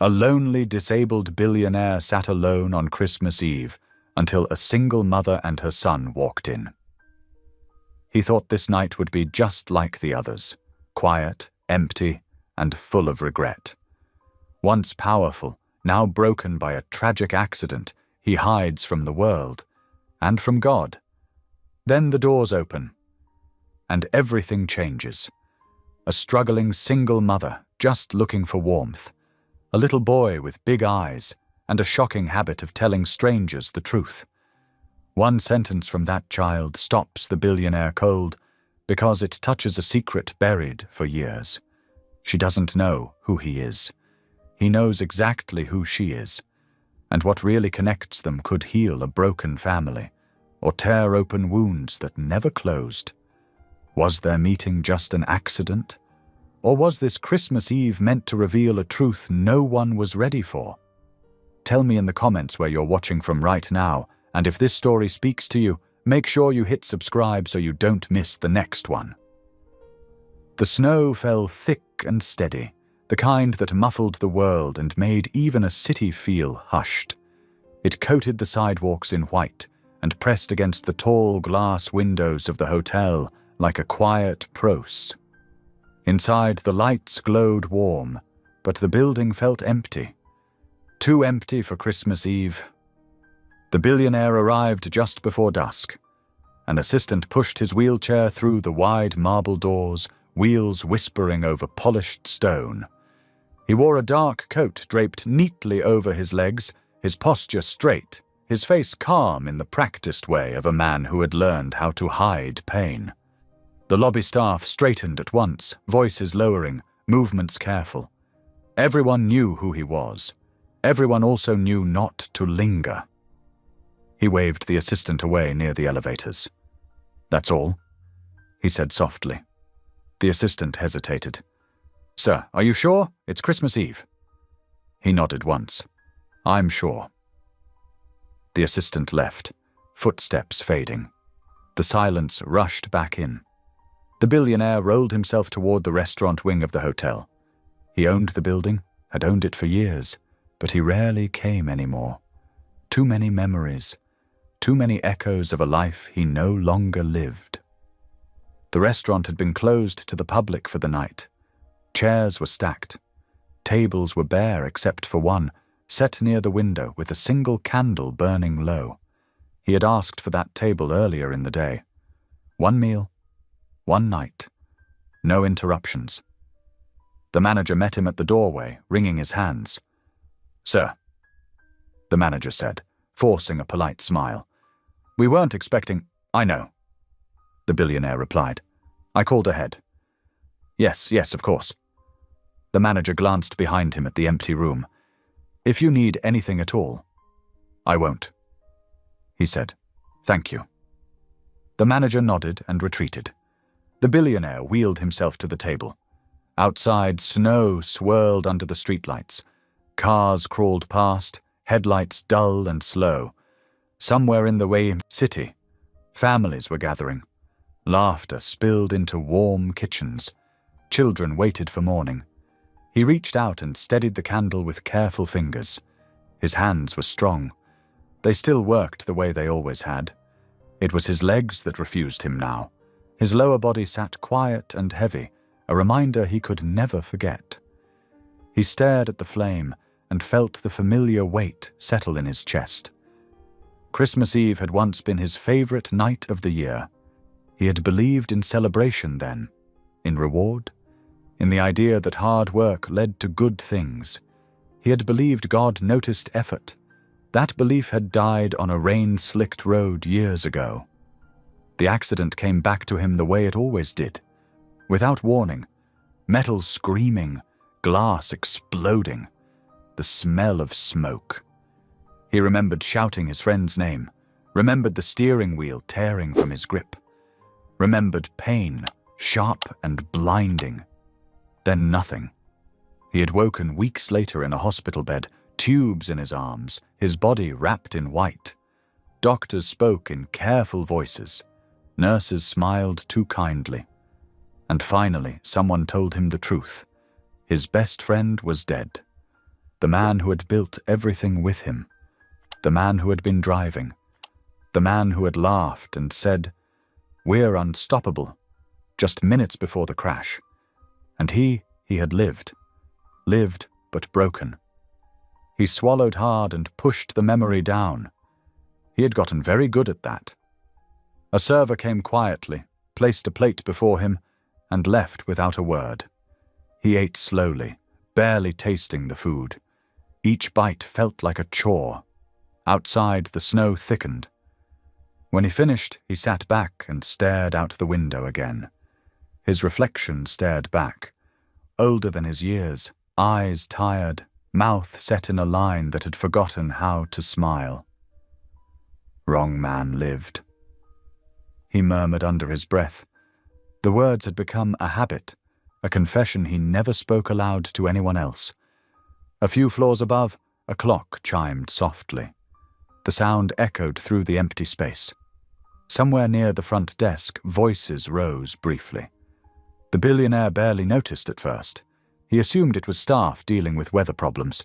A lonely, disabled billionaire sat alone on Christmas Eve until a single mother and her son walked in. He thought this night would be just like the others, quiet, empty, and full of regret. Once powerful, now broken by a tragic accident, he hides from the world and from God. Then the doors open, and everything changes. A struggling single mother, just looking for warmth. A little boy with big eyes and a shocking habit of telling strangers the truth. One sentence from that child stops the billionaire cold because it touches a secret buried for years. She doesn't know who he is. He knows exactly who she is, and what really connects them could heal a broken family or tear open wounds that never closed. Was their meeting just an accident? Or was this Christmas Eve meant to reveal a truth no one was ready for? Tell me in the comments where you're watching from right now, and if this story speaks to you, make sure you hit subscribe so you don't miss the next one. The snow fell thick and steady, the kind that muffled the world and made even a city feel hushed. It coated the sidewalks in white and pressed against the tall glass windows of the hotel like a quiet prose. Inside, the lights glowed warm, but the building felt empty. Too empty for Christmas Eve. The billionaire arrived just before dusk. An assistant pushed his wheelchair through the wide marble doors, wheels whispering over polished stone. He wore a dark coat draped neatly over his legs, his posture straight, his face calm in the practiced way of a man who had learned how to hide pain. The lobby staff straightened at once, voices lowering, movements careful. Everyone knew who he was. Everyone also knew not to linger. He waved the assistant away near the elevators. "That's all," he said softly. The assistant hesitated. "Sir, are you sure? It's Christmas Eve." He nodded once. "I'm sure." The assistant left, footsteps fading. The silence rushed back in. The billionaire rolled himself toward the restaurant wing of the hotel. He owned the building, had owned it for years, but he rarely came anymore. Too many memories, too many echoes of a life he no longer lived. The restaurant had been closed to the public for the night. Chairs were stacked. Tables were bare except for one, set near the window with a single candle burning low. He had asked for that table earlier in the day. One meal, one night, no interruptions. The manager met him at the doorway, wringing his hands. "Sir," the manager said, forcing a polite smile. "We weren't expecting—" "I know," the billionaire replied. "I called ahead." Yes, of course." The manager glanced behind him at the empty room. "If you need anything at all—" "I won't," he said. "Thank you." The manager nodded and retreated. The billionaire wheeled himself to the table. Outside, snow swirled under the streetlights. Cars crawled past, headlights dull and slow. Somewhere in the way city, families were gathering. Laughter spilled into warm kitchens. Children waited for morning. He reached out and steadied the candle with careful fingers. His hands were strong. They still worked the way they always had. It was his legs that refused him now. His lower body sat quiet and heavy, a reminder he could never forget. He stared at the flame and felt the familiar weight settle in his chest. Christmas Eve had once been his favorite night of the year. He had believed in celebration then, in reward, in the idea that hard work led to good things. He had believed God noticed effort. That belief had died on a rain-slicked road years ago. The accident came back to him the way it always did, without warning, metal screaming, glass exploding, the smell of smoke. He remembered shouting his friend's name, remembered the steering wheel tearing from his grip, remembered pain, sharp and blinding. Then nothing. He had woken weeks later in a hospital bed, tubes in his arms, his body wrapped in white. Doctors spoke in careful voices. Nurses smiled too kindly. And finally, someone told him the truth. His best friend was dead. The man who had built everything with him. The man who had been driving. The man who had laughed and said, "We're unstoppable," just minutes before the crash. And he had lived. Lived, but broken. He swallowed hard and pushed the memory down. He had gotten very good at that. A server came quietly, placed a plate before him, and left without a word. He ate slowly, barely tasting the food. Each bite felt like a chore. Outside, the snow thickened. When he finished, he sat back and stared out the window again. His reflection stared back, older than his years, eyes tired, mouth set in a line that had forgotten how to smile. Wrong man lived. He murmured under his breath. The words had become a habit, a confession he never spoke aloud to anyone else. A few floors above, a clock chimed softly. The sound echoed through the empty space. Somewhere near the front desk, voices rose briefly. The billionaire barely noticed at first. He assumed it was staff dealing with weather problems.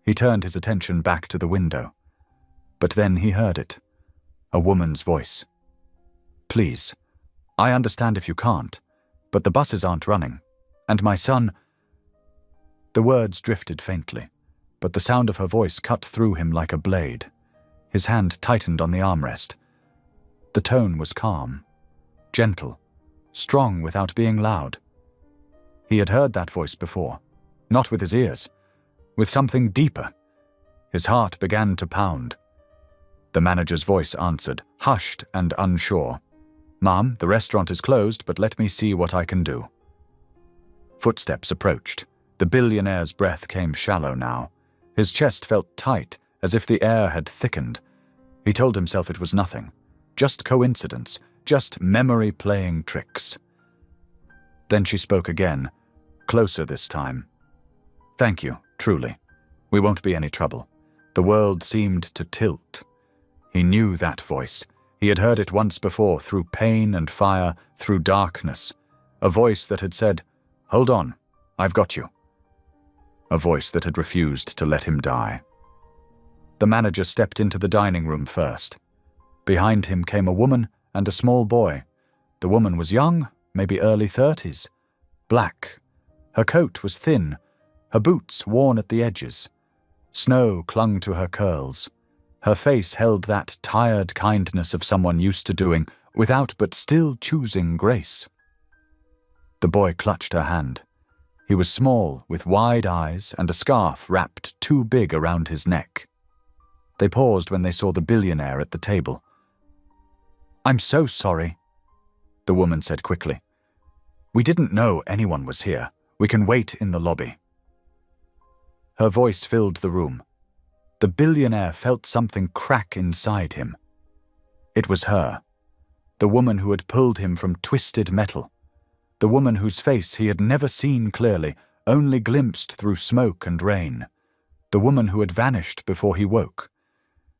He turned his attention back to the window. But then he heard it. A woman's voice. "Please, I understand if you can't, but the buses aren't running. And my son—" The words drifted faintly, but the sound of her voice cut through him like a blade. His hand tightened on the armrest. The tone was calm, gentle, strong without being loud. He had heard that voice before, not with his ears, with something deeper. His heart began to pound. The manager's voice answered, hushed and unsure. "Ma'am, the restaurant is closed, but let me see what I can do." Footsteps approached. The billionaire's breath came shallow now. His chest felt tight, as if the air had thickened. He told himself it was nothing. Just coincidence, just memory playing tricks. Then she spoke again, closer this time. "Thank you, truly. We won't be any trouble." The world seemed to tilt. He knew that voice. He had heard it once before, through pain and fire, through darkness. A voice that had said, "Hold on, I've got you." A voice that had refused to let him die. The manager stepped into the dining room first. Behind him came a woman and a small boy. The woman was young, maybe early 30s. Black. Her coat was thin, her boots worn at the edges. Snow clung to her curls. Her face held that tired kindness of someone used to doing without but still choosing grace. The boy clutched her hand. He was small, with wide eyes and a scarf wrapped too big around his neck. They paused when they saw the billionaire at the table. "I'm so sorry," the woman said quickly. "We didn't know anyone was here. We can wait in the lobby." Her voice filled the room. The billionaire felt something crack inside him. It was her, the woman who had pulled him from twisted metal, the woman whose face he had never seen clearly, only glimpsed through smoke and rain, the woman who had vanished before he woke.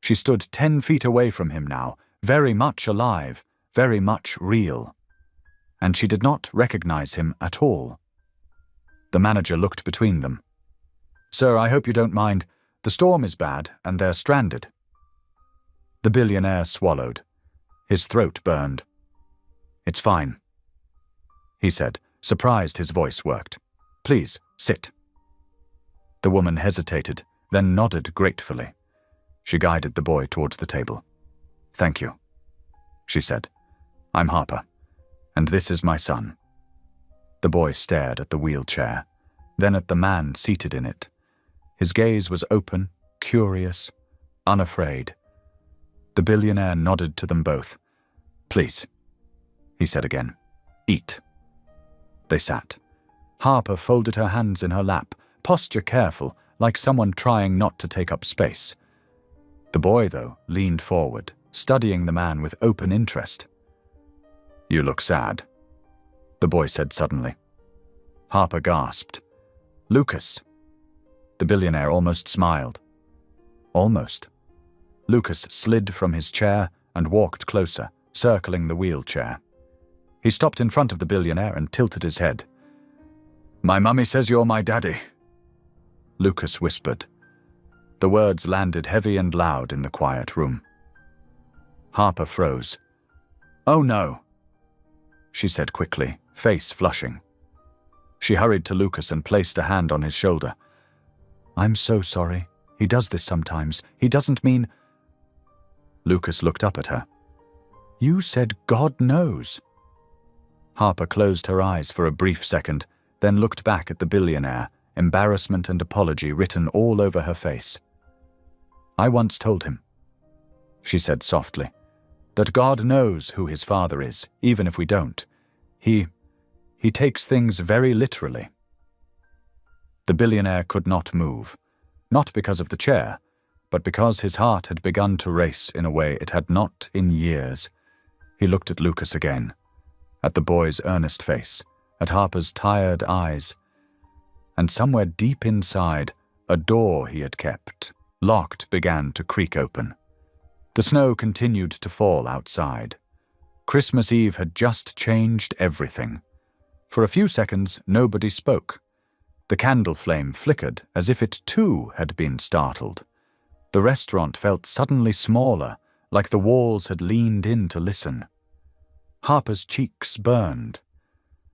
She stood 10 feet away from him now, very much alive, very much real. And she did not recognize him at all. The manager looked between them. "Sir, I hope you don't mind. The storm is bad, and they're stranded." The billionaire swallowed. His throat burned. "It's fine," he said, surprised his voice worked. "Please, sit." The woman hesitated, then nodded gratefully. She guided the boy towards the table. "Thank you," she said. "I'm Harper, and this is my son." The boy stared at the wheelchair, then at the man seated in it. His gaze was open, curious, unafraid. The billionaire nodded to them both. "Please," he said again. "Eat." They sat. Harper folded her hands in her lap, posture careful, like someone trying not to take up space. The boy, though, leaned forward, studying the man with open interest. "You look sad," the boy said suddenly. Harper gasped. "Lucas." The billionaire almost smiled. Almost. Lucas slid from his chair and walked closer, circling the wheelchair. He stopped in front of the billionaire and tilted his head. "My mummy says you're my daddy." Lucas whispered. The words landed heavy and loud in the quiet room. Harper froze. "Oh no," she said quickly, face flushing. She hurried to Lucas and placed a hand on his shoulder. "I'm so sorry. He does this sometimes. He doesn't mean—" Lucas looked up at her. "You said God knows." Harper closed her eyes for a brief second, then looked back at the billionaire, embarrassment and apology written all over her face. "I once told him," she said softly, "that God knows who his father is, even if we don't. He takes things very literally." The billionaire could not move, not because of the chair, but because his heart had begun to race in a way it had not in years. He looked at Lucas again, at the boy's earnest face, at Harper's tired eyes, and somewhere deep inside, a door he had kept, locked, began to creak open. The snow continued to fall outside. Christmas Eve had just changed everything. For a few seconds, nobody spoke. The candle flame flickered as if it too had been startled. The restaurant felt suddenly smaller, like the walls had leaned in to listen. Harper's cheeks burned.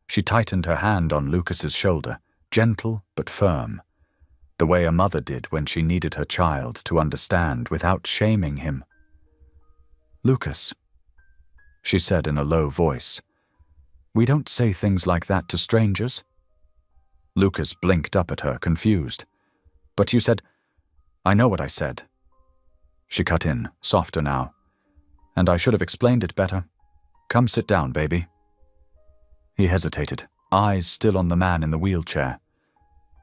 She tightened her hand on Lucas's shoulder, gentle but firm, the way a mother did when she needed her child to understand without shaming him. "Lucas," she said in a low voice, "we don't say things like that to strangers." Lucas blinked up at her, confused. "But you said—" "I know what I said," she cut in, softer now. "And I should have explained it better. Come sit down, baby." He hesitated, eyes still on the man in the wheelchair.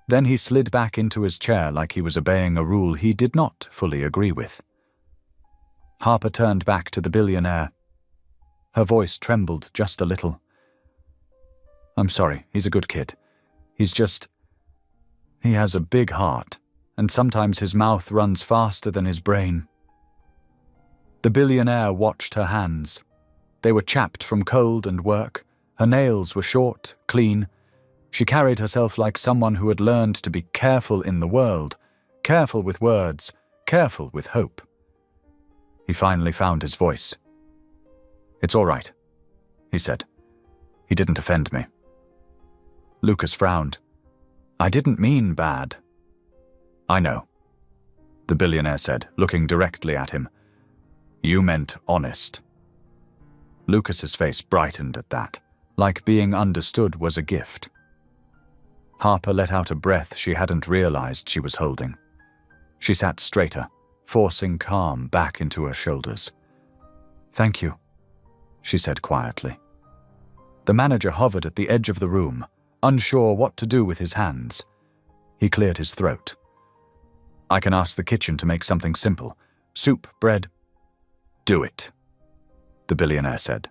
Then he slid back into his chair like he was obeying a rule he did not fully agree with. Harper turned back to the billionaire. Her voice trembled just a little. "I'm sorry, he's a good kid. He has a big heart, and sometimes his mouth runs faster than his brain." The billionaire watched her hands. They were chapped from cold and work. Her nails were short, clean. She carried herself like someone who had learned to be careful in the world, careful with words, careful with hope. He finally found his voice. "It's all right," he said. "He didn't offend me." Lucas frowned. "I didn't mean bad." "I know," the billionaire said, looking directly at him. "You meant honest." Lucas's face brightened at that, like being understood was a gift. Harper let out a breath she hadn't realized she was holding. She sat straighter, forcing calm back into her shoulders. "Thank you," she said quietly. The manager hovered at the edge of the room, unsure what to do with his hands. He cleared his throat. "I can ask the kitchen to make something simple. Soup, bread." "Do it," the billionaire said.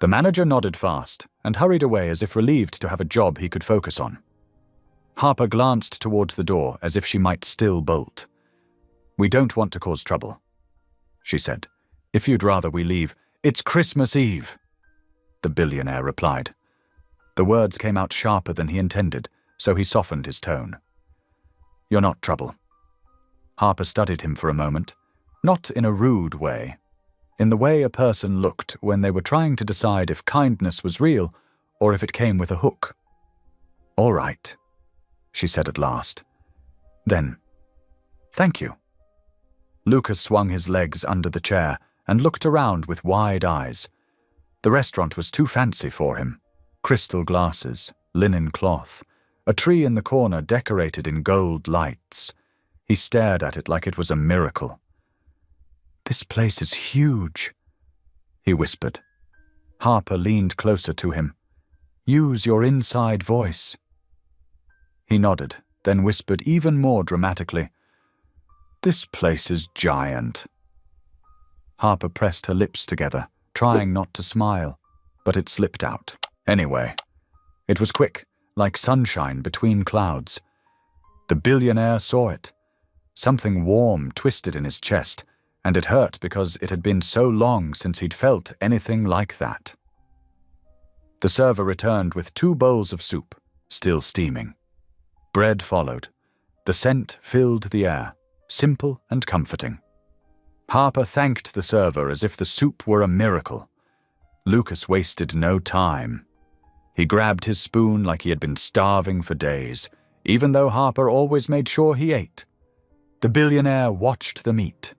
The manager nodded fast and hurried away as if relieved to have a job he could focus on. Harper glanced towards the door as if she might still bolt. "We don't want to cause trouble," she said. "If you'd rather we leave—" "It's Christmas Eve," the billionaire replied. The words came out sharper than he intended, so he softened his tone. "You're not trouble." Harper studied him for a moment, not in a rude way, in the way a person looked when they were trying to decide if kindness was real or if it came with a hook. "All right," she said at last. "Then, thank you." Lucas swung his legs under the chair and looked around with wide eyes. The restaurant was too fancy for him. Crystal glasses, linen cloth, a tree in the corner decorated in gold lights. He stared at it like it was a miracle. "This place is huge," he whispered. Harper leaned closer to him. "Use your inside voice." He nodded, then whispered even more dramatically, "This place is giant." Harper pressed her lips together, trying not to smile, but it slipped out. Anyway, it was quick, like sunshine between clouds. The billionaire saw it. Something warm twisted in his chest, and it hurt because it had been so long since he'd felt anything like that. The server returned with 2 bowls of soup, still steaming. Bread followed, The scent filled the air, simple and comforting. Harper thanked the server as if the soup were a miracle. Lucas wasted no time. He grabbed his spoon like he had been starving for days, even though Harper always made sure he ate. The billionaire watched the meat.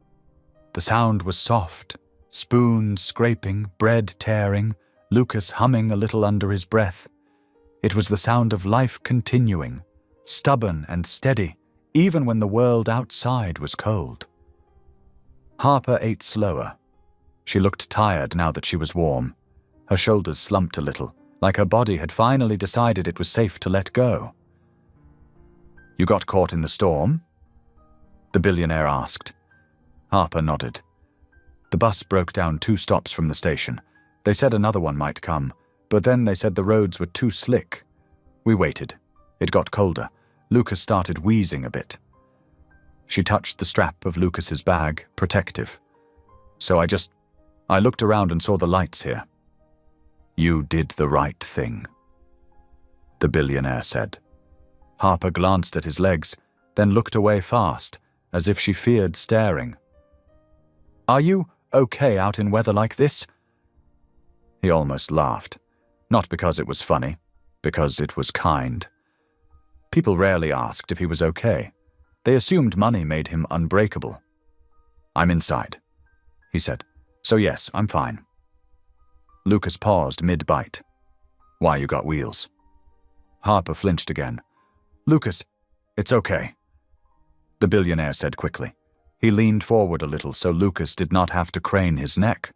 The sound was soft, spoons scraping, bread tearing, Lucas humming a little under his breath. It was the sound of life continuing, stubborn and steady, even when the world outside was cold. Harper ate slower. She looked tired now that she was warm. Her shoulders slumped a little, like her body had finally decided it was safe to let go. "You got caught in the storm?" the billionaire asked. Harper nodded. The bus broke down 2 stops from the station. They said another one might come, but then they said the roads were too slick. We waited. It got colder. Lucas started wheezing a bit. She touched the strap of Lucas's bag, protective. "So I looked around and saw the lights here." "You did the right thing," the billionaire said. Harper glanced at his legs, then looked away fast, as if she feared staring. "Are you okay out in weather like this?" He almost laughed. Not because it was funny, because it was kind. People rarely asked if he was okay. They assumed money made him unbreakable. "I'm inside," he said. "So yes, I'm fine." Lucas paused mid-bite. "Why, you got wheels?" Harper flinched again. "Lucas, it's okay," the billionaire said quickly. He leaned forward a little so Lucas did not have to crane his neck.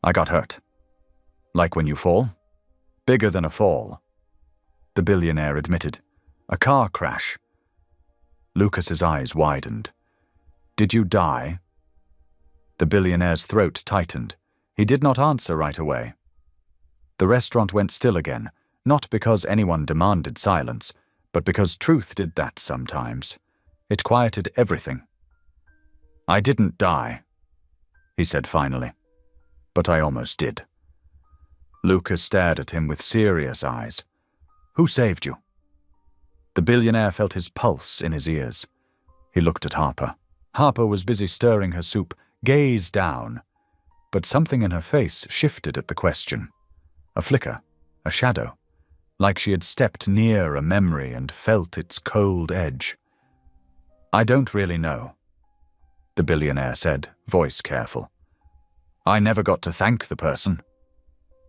"I got hurt." "Like when you fall?" "Bigger than a fall," the billionaire admitted. "A car crash." Lucas's eyes widened. "Did you die?" The billionaire's throat tightened. He did not answer right away. The restaurant went still again, not because anyone demanded silence, but because truth did that sometimes. It quieted everything. "I didn't die," he said finally. "But I almost did." Lucas stared at him with serious eyes. "Who saved you?" The billionaire felt his pulse in his ears. He looked at Harper. Harper was busy stirring her soup, gaze down. But something in her face shifted at the question. A flicker, a shadow, like she had stepped near a memory and felt its cold edge. "I don't really know," the billionaire said, voice careful. "I never got to thank the person."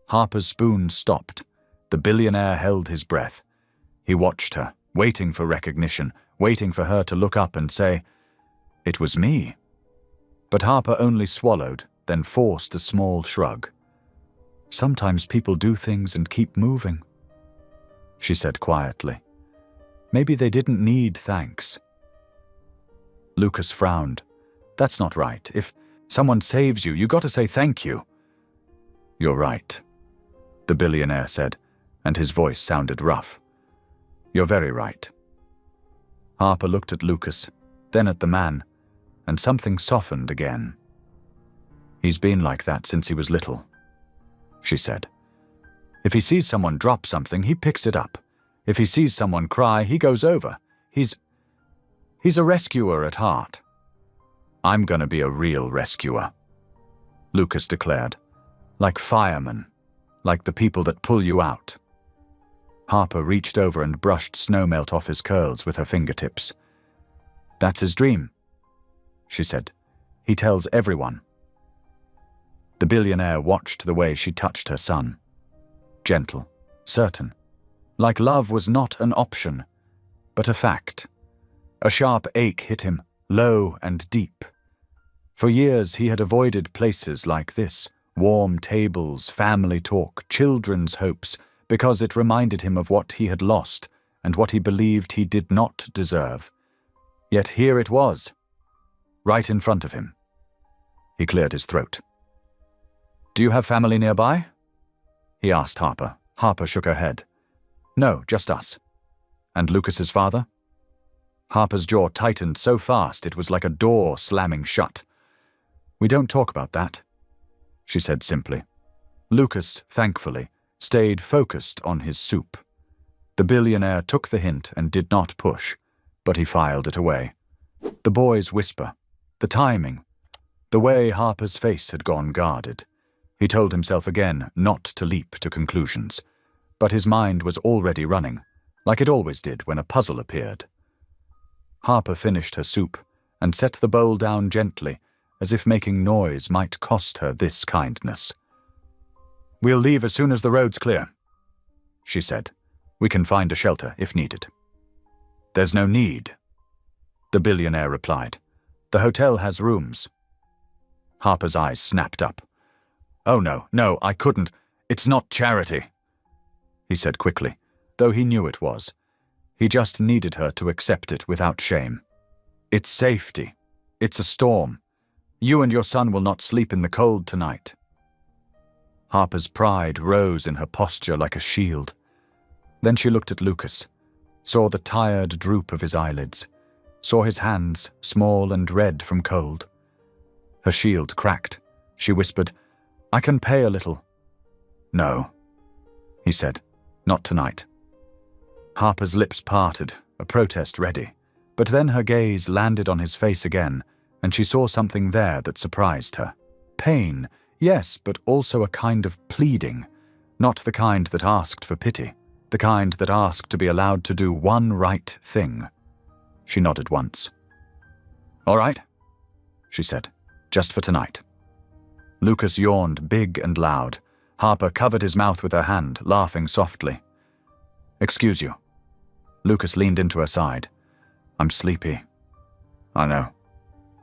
Harper's spoon stopped. The billionaire held his breath. He watched her, waiting for recognition, waiting for her to look up and say, "It was me." But Harper only swallowed, then forced a small shrug. "Sometimes people do things and keep moving," she said quietly. "Maybe they didn't need thanks." Lucas frowned. "That's not right. If someone saves you, you got to say thank you." "You're right," the billionaire said, and his voice sounded rough. "You're very right." Harper looked at Lucas, then at the man, and something softened again. "He's been like that since he was little," she said. "If he sees someone drop something, he picks it up. If he sees someone cry, he goes over. He's a rescuer at heart." "I'm gonna be a real rescuer," Lucas declared. "Like firemen, like the people that pull you out." Harper reached over and brushed snowmelt off his curls with her fingertips. "That's his dream," she said. "He tells everyone." The billionaire watched the way she touched her son. Gentle, certain, like love was not an option, but a fact. A sharp ache hit him, low and deep. For years he had avoided places like this, warm tables, family talk, children's hopes, because it reminded him of what he had lost and what he believed he did not deserve. Yet here it was, right in front of him. He cleared his throat. "Do you have family nearby?" he asked Harper. Harper shook her head. "No, just us." "And Lucas's father?" Harper's jaw tightened so fast it was like a door slamming shut. "We don't talk about that," she said simply. Lucas, thankfully, stayed focused on his soup. The billionaire took the hint and did not push, but he filed it away. The boy's whisper, the timing, the way Harper's face had gone guarded. He told himself again not to leap to conclusions, but his mind was already running, like it always did when a puzzle appeared. Harper finished her soup and set the bowl down gently, as if making noise might cost her this kindness. "We'll leave as soon as the road's clear," she said. "We can find a shelter if needed." "There's no need," the billionaire replied. "The hotel has rooms." Harper's eyes snapped up. "Oh no, I couldn't. It's not charity," he said quickly, though he knew it was. He just needed her to accept it without shame. "It's safety. It's a storm. You and your son will not sleep in the cold tonight." Harper's pride rose in her posture like a shield. Then she looked at Lucas, saw the tired droop of his eyelids, saw his hands, small and red from cold. Her shield cracked. She whispered, "I can pay a little." "No," he said, "not tonight." Harper's lips parted, a protest ready, but then her gaze landed on his face again, and she saw something there that surprised her. Pain, yes, but also a kind of pleading, not the kind that asked for pity, the kind that asked to be allowed to do one right thing. She nodded once. "All right," she said, "just for tonight." Lucas yawned big and loud. Harper covered his mouth with her hand, laughing softly. "Excuse you." Lucas leaned into her side. "I'm sleepy." "I know,"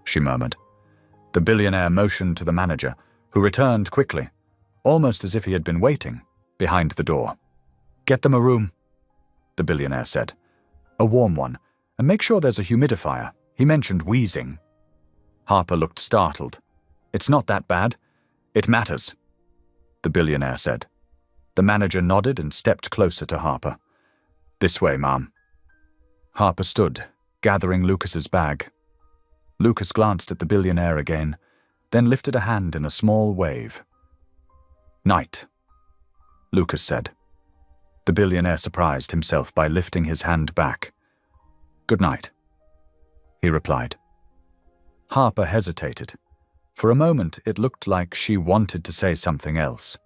she murmured. The billionaire motioned to the manager, who returned quickly, almost as if he had been waiting, behind the door. "Get them a room," the billionaire said. "A warm one, and make sure there's a humidifier. He mentioned wheezing." Harper looked startled. "It's not that bad. It matters," the billionaire said. The manager nodded and stepped closer to Harper. "This way, Mom." Harper stood, gathering Lucas's bag. Lucas glanced at the billionaire again, then lifted a hand in a small wave. "Night," Lucas said. The billionaire surprised himself by lifting his hand back. "Good night," he replied. Harper hesitated. For a moment it looked like she wanted to say something else.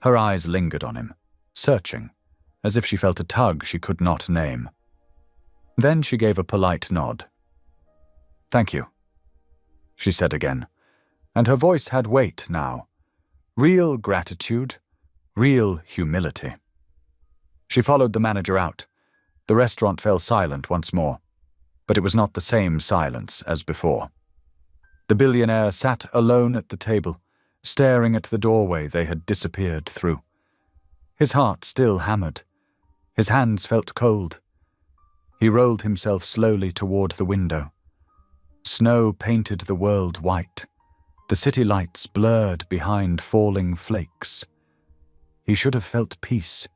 Her eyes lingered on him, searching, as if she felt a tug she could not name. Then she gave a polite nod. "Thank you," she said again, and her voice had weight now. Real gratitude, real humility. She followed the manager out. The restaurant fell silent once more, but it was not the same silence as before. The billionaire sat alone at the table, staring at the doorway they had disappeared through. His heart still hammered. His hands felt cold. He rolled himself slowly toward the window. Snow painted the world white. The city lights blurred behind falling flakes. He should have felt peace.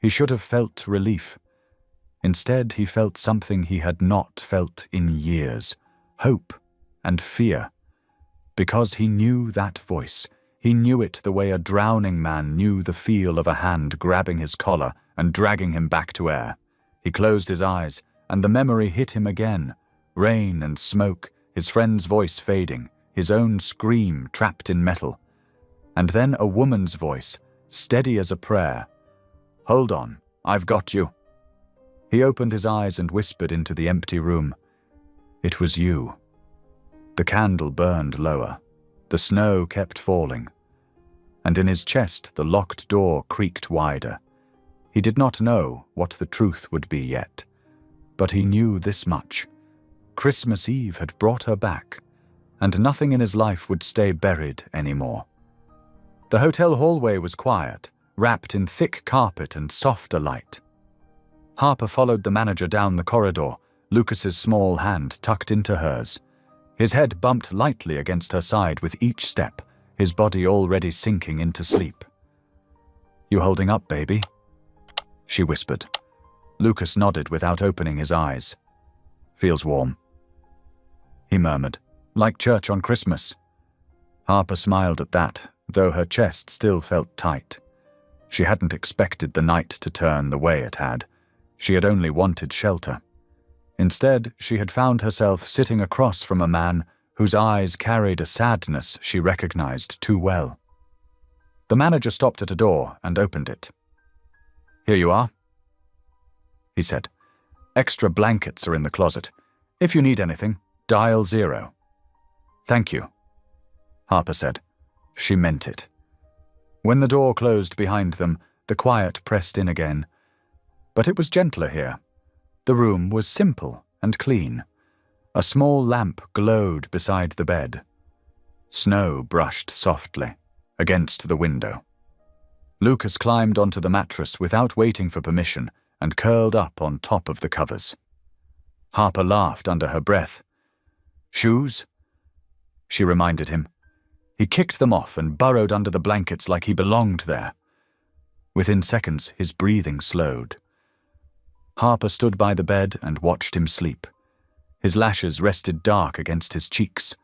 He should have felt relief. Instead, he felt something he had not felt in years, hope and fear. Because he knew that voice. He knew it the way a drowning man knew the feel of a hand grabbing his collar and dragging him back to air. He closed his eyes, and the memory hit him again. Rain and smoke, his friend's voice fading, his own scream trapped in metal. And then a woman's voice, steady as a prayer. "Hold on, I've got you." He opened his eyes and whispered into the empty room. "It was you." The candle burned lower. The snow kept falling. And in his chest the locked door creaked wider. He did not know what the truth would be yet, but he knew this much. Christmas Eve had brought her back, and nothing in his life would stay buried anymore. The hotel hallway was quiet, wrapped in thick carpet and softer light. Harper followed the manager down the corridor, Lucas's small hand tucked into hers. His head bumped lightly against her side with each step, his body already sinking into sleep. "You holding up, baby?" she whispered. Lucas nodded without opening his eyes. "Feels warm," he murmured, "like church on Christmas." Harper smiled at that, though her chest still felt tight. She hadn't expected the night to turn the way it had. She had only wanted shelter. Instead, she had found herself sitting across from a man whose eyes carried a sadness she recognized too well. The manager stopped at a door and opened it. "Here you are," he said. "Extra blankets are in the closet. If you need anything, dial 0. "Thank you," Harper said. She meant it. When the door closed behind them, the quiet pressed in again. But it was gentler here. The room was simple and clean. A small lamp glowed beside the bed. Snow brushed softly against the window. Lucas climbed onto the mattress without waiting for permission and curled up on top of the covers. Harper laughed under her breath. "Shoes?" she reminded him. He kicked them off and burrowed under the blankets like he belonged there. Within seconds, his breathing slowed. Harper stood by the bed and watched him sleep. His lashes rested dark against his cheeks.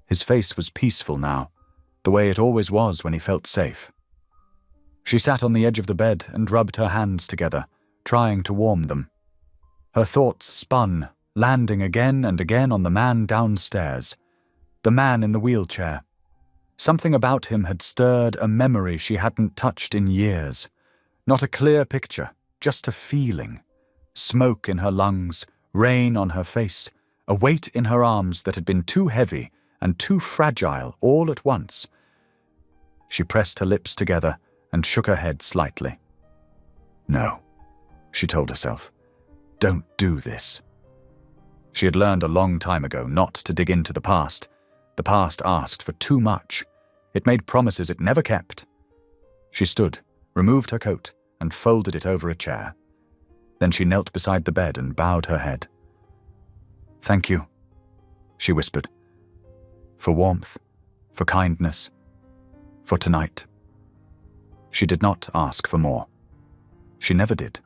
His face was peaceful now, the way it always was when he felt safe. She sat on the edge of the bed and rubbed her hands together, trying to warm them. Her thoughts spun, landing again and again on the man downstairs, the man in the wheelchair. Something about him had stirred a memory she hadn't touched in years. Not a clear picture, just a feeling. Smoke in her lungs, rain on her face, a weight in her arms that had been too heavy and too fragile all at once. She pressed her lips together and shook her head slightly. "No," she told herself. "Don't do this." She had learned a long time ago not to dig into the past. The past asked for too much. It made promises it never kept. She stood, removed her coat, and folded it over a chair. Then she knelt beside the bed and bowed her head. "Thank you," she whispered. "For warmth, for kindness, for tonight." She did not ask for more. She never did.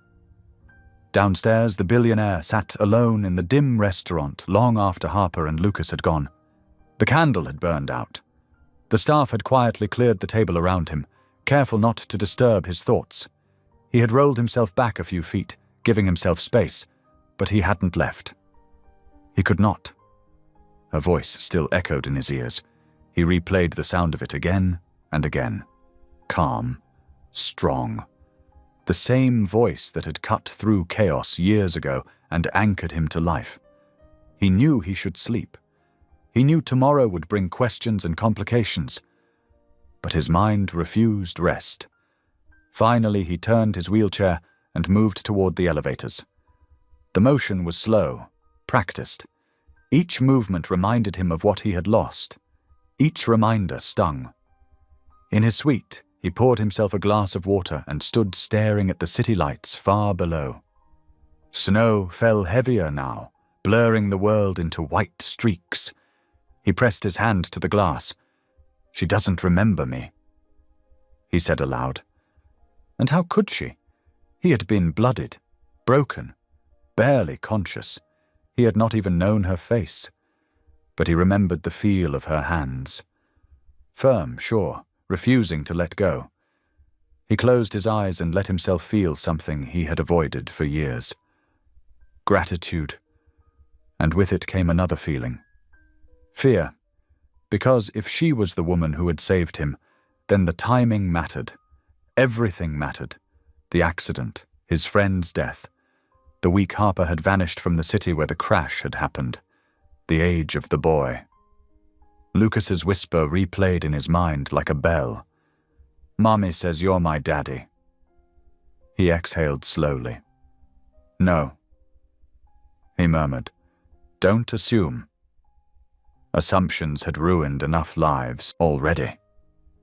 Downstairs, the billionaire sat alone in the dim restaurant long after Harper and Lucas had gone. The candle had burned out. The staff had quietly cleared the table around him, careful not to disturb his thoughts. He had rolled himself back a few feet, giving himself space, but he hadn't left. He could not. Her voice still echoed in his ears. He replayed the sound of it again and again. Calm, strong. The same voice that had cut through chaos years ago and anchored him to life. He knew he should sleep. He knew tomorrow would bring questions and complications. But his mind refused rest. Finally, he turned his wheelchair and moved toward the elevators. The motion was slow, practiced. Each movement reminded him of what he had lost. Each reminder stung. In his suite, he poured himself a glass of water and stood staring at the city lights far below. Snow fell heavier now, blurring the world into white streaks. He pressed his hand to the glass. "She doesn't remember me," he said aloud. And how could she? He had been blooded, broken, barely conscious. He had not even known her face. But he remembered the feel of her hands. Firm, sure, refusing to let go. He closed his eyes and let himself feel something he had avoided for years. Gratitude. And with it came another feeling. Fear. Because if she was the woman who had saved him, then the timing mattered. Everything mattered. The accident, his friend's death, the week Harper had vanished from the city where the crash had happened, the age of the boy. Lucas's whisper replayed in his mind like a bell. "Mommy says you're my daddy." He exhaled slowly. "No," he murmured. "Don't assume." Assumptions had ruined enough lives already.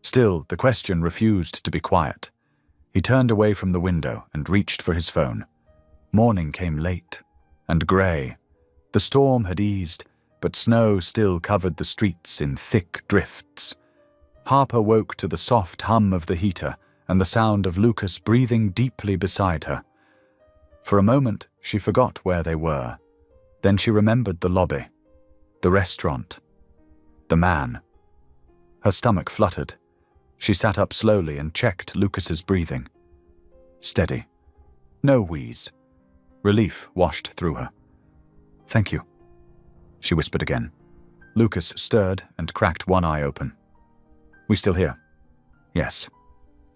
Still, the question refused to be quiet. He turned away from the window and reached for his phone. Morning came late and grey. The storm had eased, but snow still covered the streets in thick drifts. Harper woke to the soft hum of the heater and the sound of Lucas breathing deeply beside her. For a moment, she forgot where they were. Then she remembered the lobby, the restaurant, the man. Her stomach fluttered. She sat up slowly and checked Lucas's breathing. Steady. No wheeze. Relief washed through her. Thank you, she whispered again. Lucas stirred and cracked one eye open. We still here? Yes,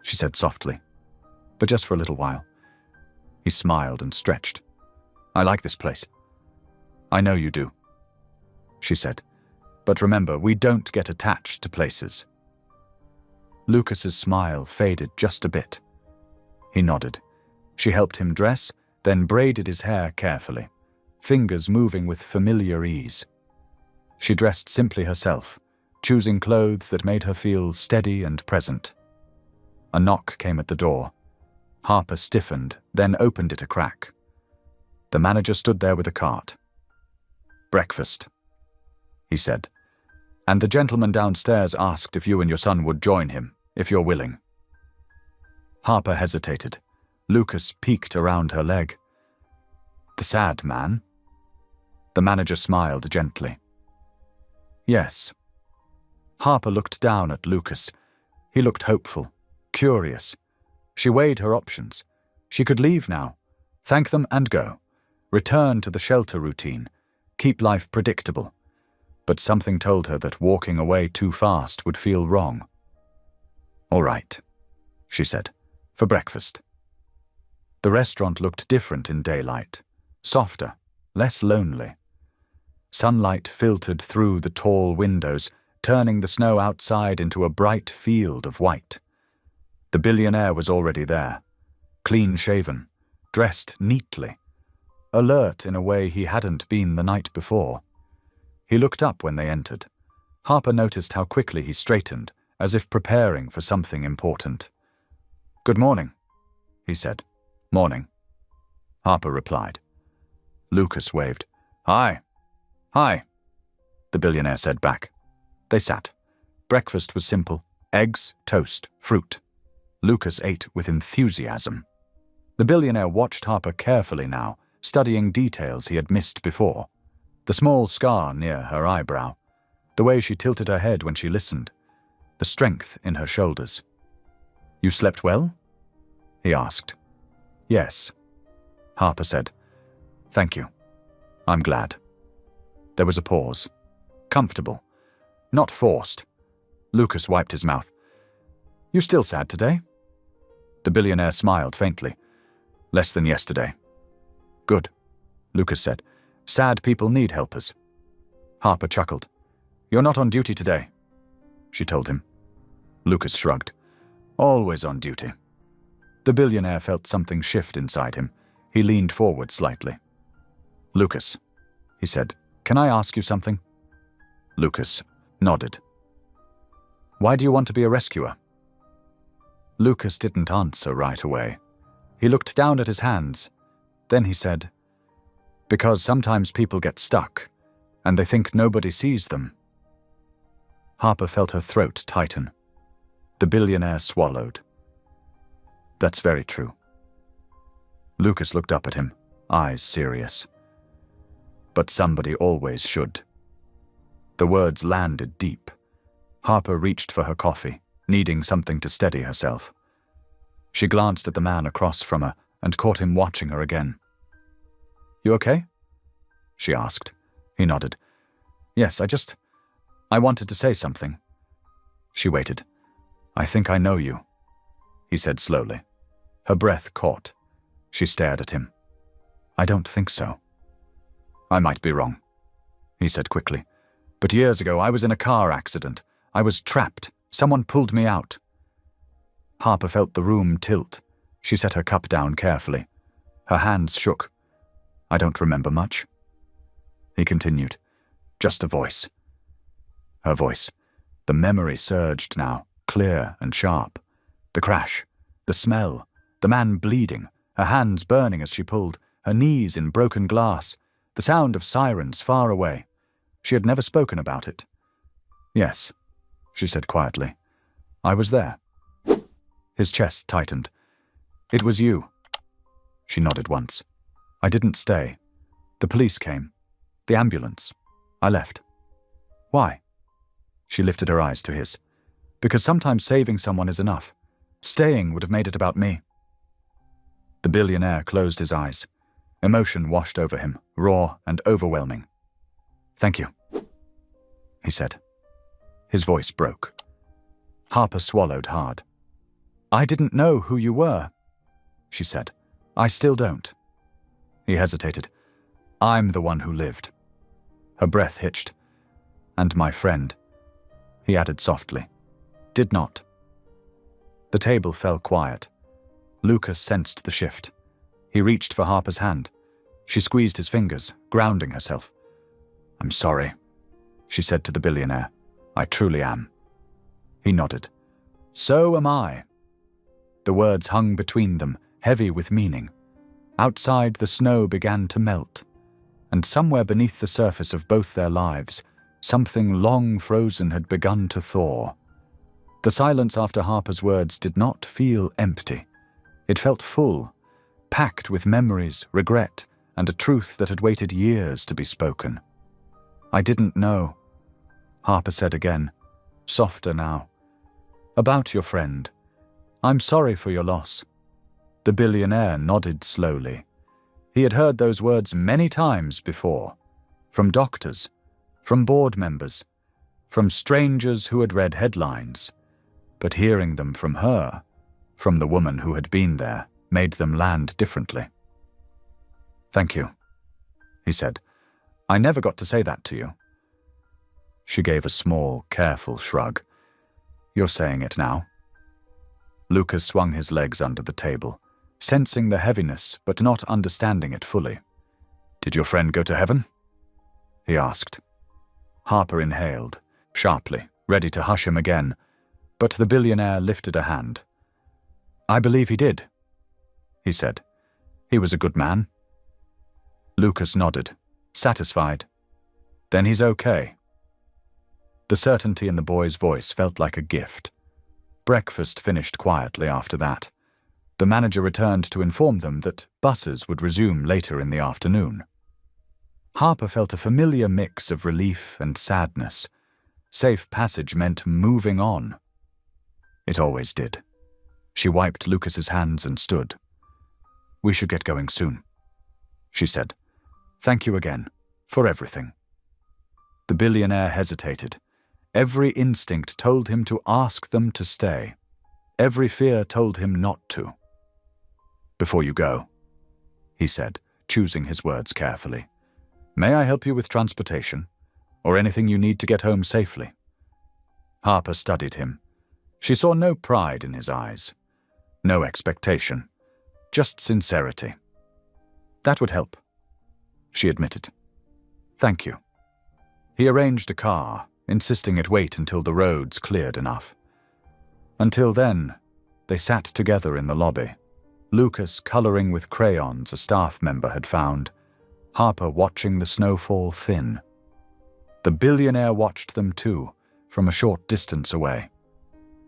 she said softly, but just for a little while. He smiled and stretched. I like this place. I know you do, she said, but remember, we don't get attached to places. Lucas's smile faded just a bit. He nodded. She helped him dress, then braided his hair carefully, fingers moving with familiar ease. She dressed simply herself, choosing clothes that made her feel steady and present. A knock came at the door. Harper stiffened, then opened it a crack. The manager stood there with a cart. Breakfast, he said, and the gentleman downstairs asked if you and your son would join him, if you're willing. Harper hesitated. Lucas peeked around her leg. The sad man? The manager smiled gently. Yes. Harper looked down at Lucas. He looked hopeful, curious. She weighed her options. She could leave now, thank them and go, return to the shelter routine, keep life predictable. But something told her that walking away too fast would feel wrong. All right, she said, for breakfast. The restaurant looked different in daylight, softer, less lonely. Sunlight filtered through the tall windows, turning the snow outside into a bright field of white. The billionaire was already there, clean-shaven, dressed neatly, alert in a way he hadn't been the night before. He looked up when they entered. Harper noticed how quickly he straightened, as if preparing for something important. Good morning, he said. Morning, Harper replied. Lucas waved. Hi. Hi, the billionaire said back. They sat. Breakfast was simple. Eggs, toast, fruit. Lucas ate with enthusiasm. The billionaire watched Harper carefully now, studying details he had missed before. The small scar near her eyebrow, the way she tilted her head when she listened, the strength in her shoulders. You slept well? He asked. Yes, Harper said. Thank you. I'm glad. There was a pause. Comfortable. Not forced. Lucas wiped his mouth. You still sad today? The billionaire smiled faintly. Less than yesterday. Good, Lucas said. Sad people need helpers. Harper chuckled. You're not on duty today, she told him. Lucas shrugged. Always on duty. The billionaire felt something shift inside him. He leaned forward slightly. Lucas, he said, can I ask you something? Lucas nodded. Why do you want to be a rescuer? Lucas didn't answer right away. He looked down at his hands. Then he said, because sometimes people get stuck, and they think nobody sees them. Harper felt her throat tighten. The billionaire swallowed. That's very true. Lucas looked up at him, eyes serious. But somebody always should. The words landed deep. Harper reached for her coffee, needing something to steady herself. She glanced at the man across from her and caught him watching her again. You okay? She asked. He nodded. Yes, I wanted to say something. She waited. I think I know you, he said slowly. Her breath caught. She stared at him. I don't think so. I might be wrong, he said quickly. But years ago I was in a car accident. I was trapped. Someone pulled me out. Harper felt the room tilt. She set her cup down carefully. Her hands shook. I don't remember much. He continued. Just a voice. Her voice. The memory surged now, clear and sharp. The crash, the smell, the man bleeding, her hands burning as she pulled, her knees in broken glass, the sound of sirens far away. She had never spoken about it. Yes, she said quietly. I was there. His chest tightened. It was you. She nodded once. I didn't stay. The police came. The ambulance. I left. Why? She lifted her eyes to his. Because sometimes saving someone is enough. Staying would have made it about me. The billionaire closed his eyes. Emotion washed over him, raw and overwhelming. "Thank you," he said. His voice broke. Harper swallowed hard. "I didn't know who you were," she said. "I still don't." He hesitated. "I'm the one who lived." Her breath hitched. "And my friend," he added softly, "did not." The table fell quiet. Lucas sensed the shift. He reached for Harper's hand. She squeezed his fingers, grounding herself. "I'm sorry," she said to the billionaire. "I truly am." He nodded. "So am I." The words hung between them, heavy with meaning. Outside, the snow began to melt, and somewhere beneath the surface of both their lives, something long frozen had begun to thaw. The silence after Harper's words did not feel empty. It felt full, packed with memories, regret, and a truth that had waited years to be spoken. "I didn't know," Harper said again, softer now. "About your friend. I'm sorry for your loss." The billionaire nodded slowly. He had heard those words many times before, from doctors, from board members, from strangers who had read headlines. But hearing them from her, from the woman who had been there, made them land differently. "Thank you," he said. "I never got to say that to you." She gave a small, careful shrug. "You're saying it now." Lucas swung his legs under the table, sensing the heaviness but not understanding it fully. "Did your friend go to heaven?" he asked. Harper inhaled, sharply, ready to hush him again, but the billionaire lifted a hand. "I believe he did," he said. "He was a good man." Lucas nodded, satisfied. "Then he's okay." The certainty in the boy's voice felt like a gift. Breakfast finished quietly after that. The manager returned to inform them that buses would resume later in the afternoon. Harper felt a familiar mix of relief and sadness. Safe passage meant moving on. It always did. She wiped Lucas's hands and stood. "We should get going soon," she said. "Thank you again, for everything." The billionaire hesitated. Every instinct told him to ask them to stay. Every fear told him not to. "Before you go," he said, choosing his words carefully, "may I help you with transportation, or anything you need to get home safely?" Harper studied him. She saw no pride in his eyes, no expectation, just sincerity. "That would help," she admitted. "Thank you." He arranged a car, insisting it wait until the roads cleared enough. Until then, they sat together in the lobby, Lucas coloring with crayons a staff member had found, Harper watching the snowfall thin. The billionaire watched them too, from a short distance away.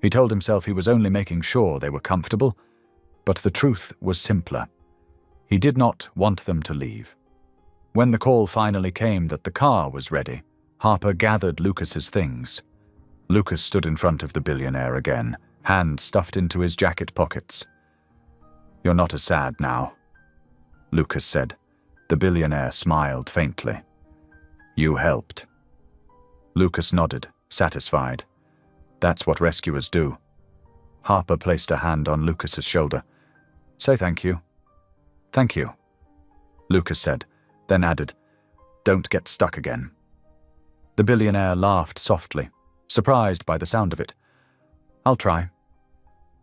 He told himself he was only making sure they were comfortable, but the truth was simpler. He did not want them to leave. When the call finally came that the car was ready, Harper gathered Lucas's things. Lucas stood in front of the billionaire again, hands stuffed into his jacket pockets. "You're not as sad now," Lucas said. The billionaire smiled faintly. "You helped." Lucas nodded, satisfied. "That's what rescuers do." Harper placed a hand on Lucas's shoulder. "Say thank you." "Thank you," Lucas said, then added, "Don't get stuck again." The billionaire laughed softly, surprised by the sound of it. "I'll try."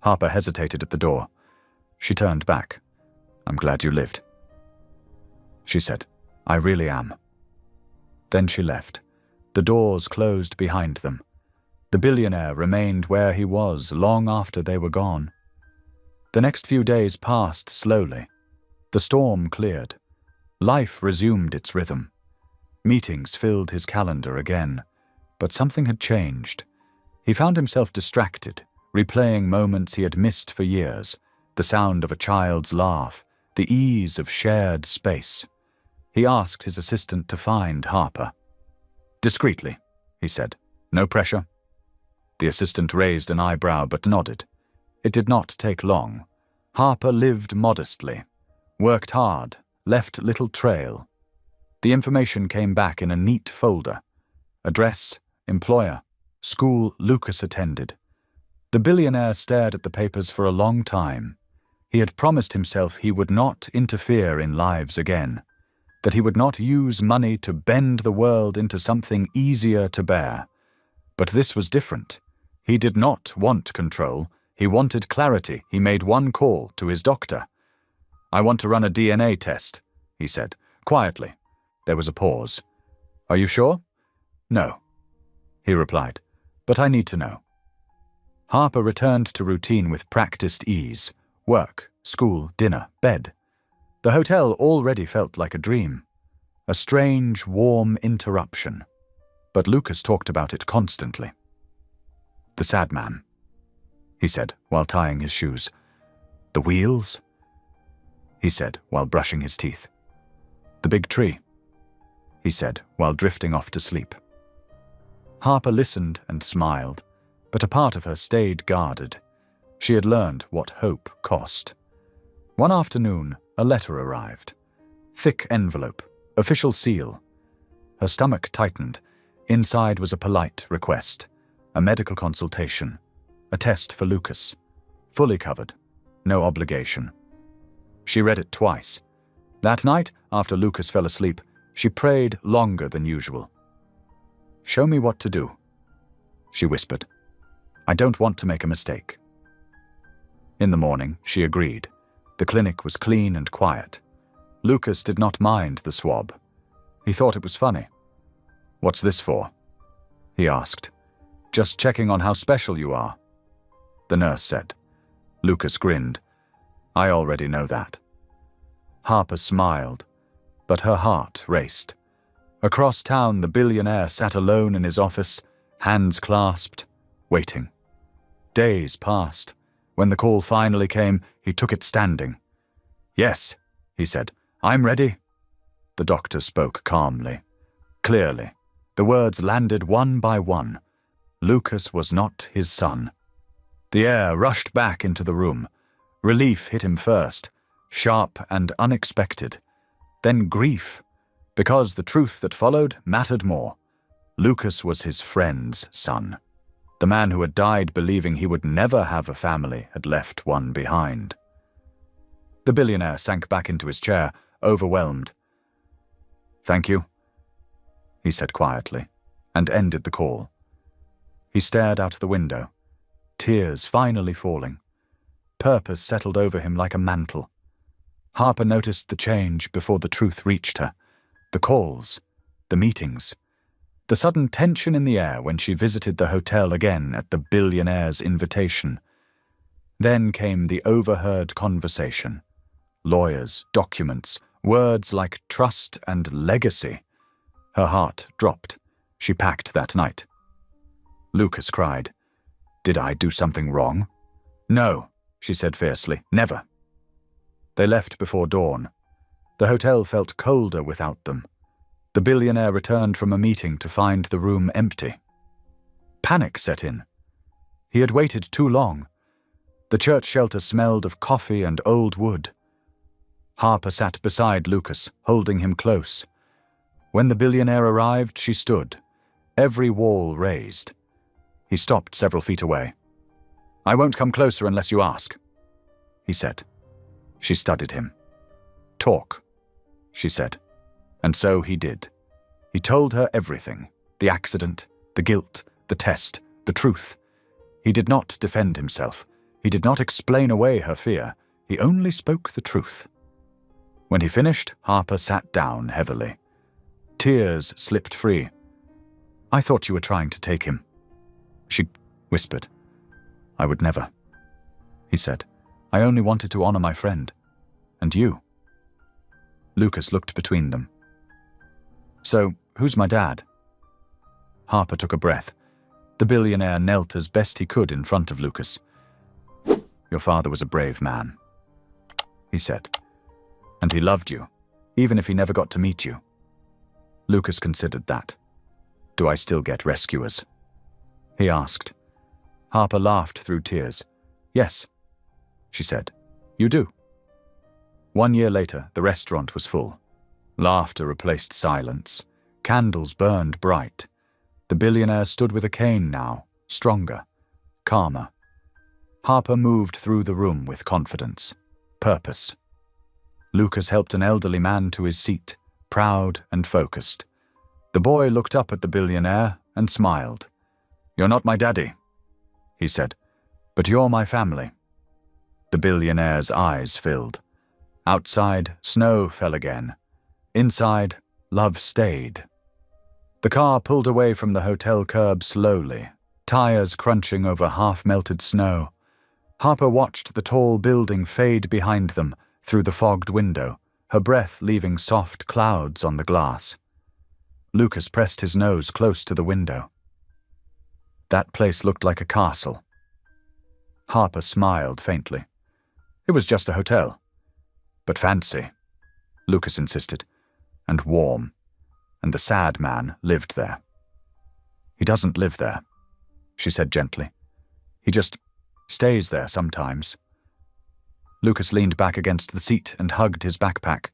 Harper hesitated at the door. She turned back. "I'm glad you lived," she said. "I really am." Then she left. The doors closed behind them. The billionaire remained where he was long after they were gone. The next few days passed slowly. The storm cleared. Life resumed its rhythm. Meetings filled his calendar again, but something had changed. He found himself distracted, replaying moments he had missed for years, the sound of a child's laugh, the ease of shared space. He asked his assistant to find Harper. "Discreetly," he said. "No pressure." The assistant raised an eyebrow but nodded. It did not take long. Harper lived modestly, worked hard, left little trail. The information came back in a neat folder. Address, employer, school Lucas attended. The billionaire stared at the papers for a long time. He had promised himself he would not interfere in lives again, that he would not use money to bend the world into something easier to bear. But this was different. He did not want control. He wanted clarity. He made one call to his doctor. "I want to run a DNA test," he said, quietly. There was a pause. "Are you sure?" "No," he replied, "but I need to know." Harper returned to routine with practiced ease. Work, school, dinner, bed. The hotel already felt like a dream. A strange, warm interruption. But Lucas talked about it constantly. "The sad man," he said while tying his shoes. "The wheels," he said while brushing his teeth. "The big tree," he said while drifting off to sleep. Harper listened and smiled, but a part of her stayed guarded. She had learned what hope cost. One afternoon, a letter arrived. Thick envelope, official seal. Her stomach tightened. Inside was a polite request, a medical consultation, a test for Lucas. Fully covered, no obligation. She read it twice. That night, after Lucas fell asleep, she prayed longer than usual. "Show me what to do," she whispered. "I don't want to make a mistake." In the morning, she agreed. The clinic was clean and quiet. Lucas did not mind the swab. He thought it was funny. "What's this for?" he asked. "Just checking on how special you are," the nurse said. Lucas grinned. "I already know that." Harper smiled, but her heart raced. Across town, the billionaire sat alone in his office, hands clasped, waiting. Days passed. When the call finally came, he took it standing. "Yes," he said, "I'm ready." The doctor spoke calmly, clearly. The words landed one by one. Lucas was not his son. The air rushed back into the room. Relief hit him first, sharp and unexpected. Then grief, because the truth that followed mattered more. Lucas was his friend's son. The man who had died believing he would never have a family had left one behind. The billionaire sank back into his chair, overwhelmed. "Thank you," he said quietly, and ended the call. He stared out the window, tears finally falling. Purpose settled over him like a mantle. Harper noticed the change before the truth reached her. The calls, the meetings, the sudden tension in the air when she visited the hotel again at the billionaire's invitation. Then came the overheard conversation. Lawyers, documents, words like trust and legacy. Her heart dropped. She packed that night. Lucas cried. "Did I do something wrong?" "No," she said fiercely. "Never." They left before dawn. The hotel felt colder without them. The billionaire returned from a meeting to find the room empty. Panic set in. He had waited too long. The church shelter smelled of coffee and old wood. Harper sat beside Lucas, holding him close. When the billionaire arrived, she stood, every wall raised. He stopped several feet away. "I won't come closer unless you ask," he said. She studied him. "Talk," she said. And so he did. He told her everything, the accident, the guilt, the test, the truth. He did not defend himself. He did not explain away her fear. He only spoke the truth. When he finished, Harper sat down heavily. Tears slipped free. "I thought you were trying to take him," she whispered. "I would never," he said. "I only wanted to honor my friend. And you." Lucas looked between them. "So, who's my dad?" Harper took a breath. The billionaire knelt as best he could in front of Lucas. "Your father was a brave man," he said. "And he loved you, even if he never got to meet you." Lucas considered that. "Do I still get rescuers?" he asked. Harper laughed through tears. "Yes," she said. "You do." 1 year later, the restaurant was full. Laughter replaced silence. Candles burned bright. The billionaire stood with a cane now, stronger, calmer. Harper moved through the room with confidence, purpose. Lucas helped an elderly man to his seat, proud and focused. The boy looked up at the billionaire and smiled. "You're not my daddy," he said, "but you're my family." The billionaire's eyes filled. Outside, snow fell again. Inside, love stayed. The car pulled away from the hotel curb slowly, tires crunching over half-melted snow. Harper watched the tall building fade behind them through the fogged window, her breath leaving soft clouds on the glass. Lucas pressed his nose close to the window. That place looked like a castle. Harper smiled faintly. It was just a hotel. But fancy, Lucas insisted, and warm, and the sad man lived there. "He doesn't live there," she said gently. "He just stays there sometimes." Lucas leaned back against the seat and hugged his backpack.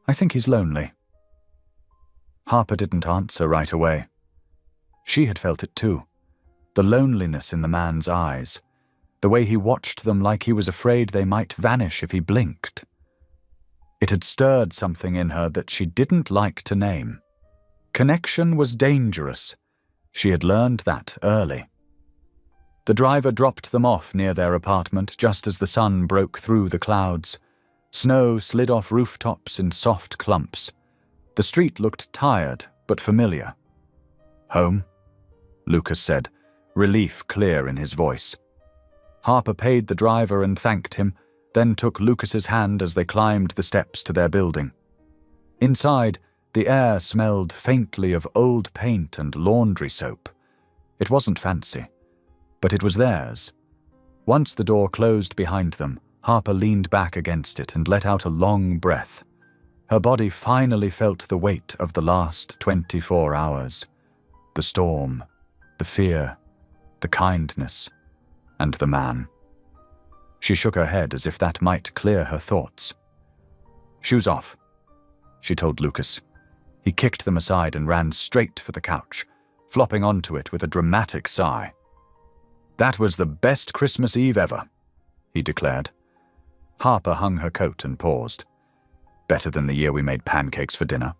"I think he's lonely." Harper didn't answer right away. She had felt it too, the loneliness in the man's eyes, the way he watched them like he was afraid they might vanish if he blinked. It had stirred something in her that she didn't like to name. Connection was dangerous. She had learned that early. The driver dropped them off near their apartment just as the sun broke through the clouds. Snow slid off rooftops in soft clumps. The street looked tired but familiar. "Home?" Lucas said, relief clear in his voice. Harper paid the driver and thanked him, then took Lucas's hand as they climbed the steps to their building. Inside, the air smelled faintly of old paint and laundry soap. It wasn't fancy, but it was theirs. Once the door closed behind them, Harper leaned back against it and let out a long breath. Her body finally felt the weight of the last 24 hours. The storm, the fear, the kindness, and the man. She shook her head as if that might clear her thoughts. "Shoes off," she told Lucas. He kicked them aside and ran straight for the couch, flopping onto it with a dramatic sigh. "That was the best Christmas Eve ever," he declared. Harper hung her coat and paused. "Better than the year we made pancakes for dinner."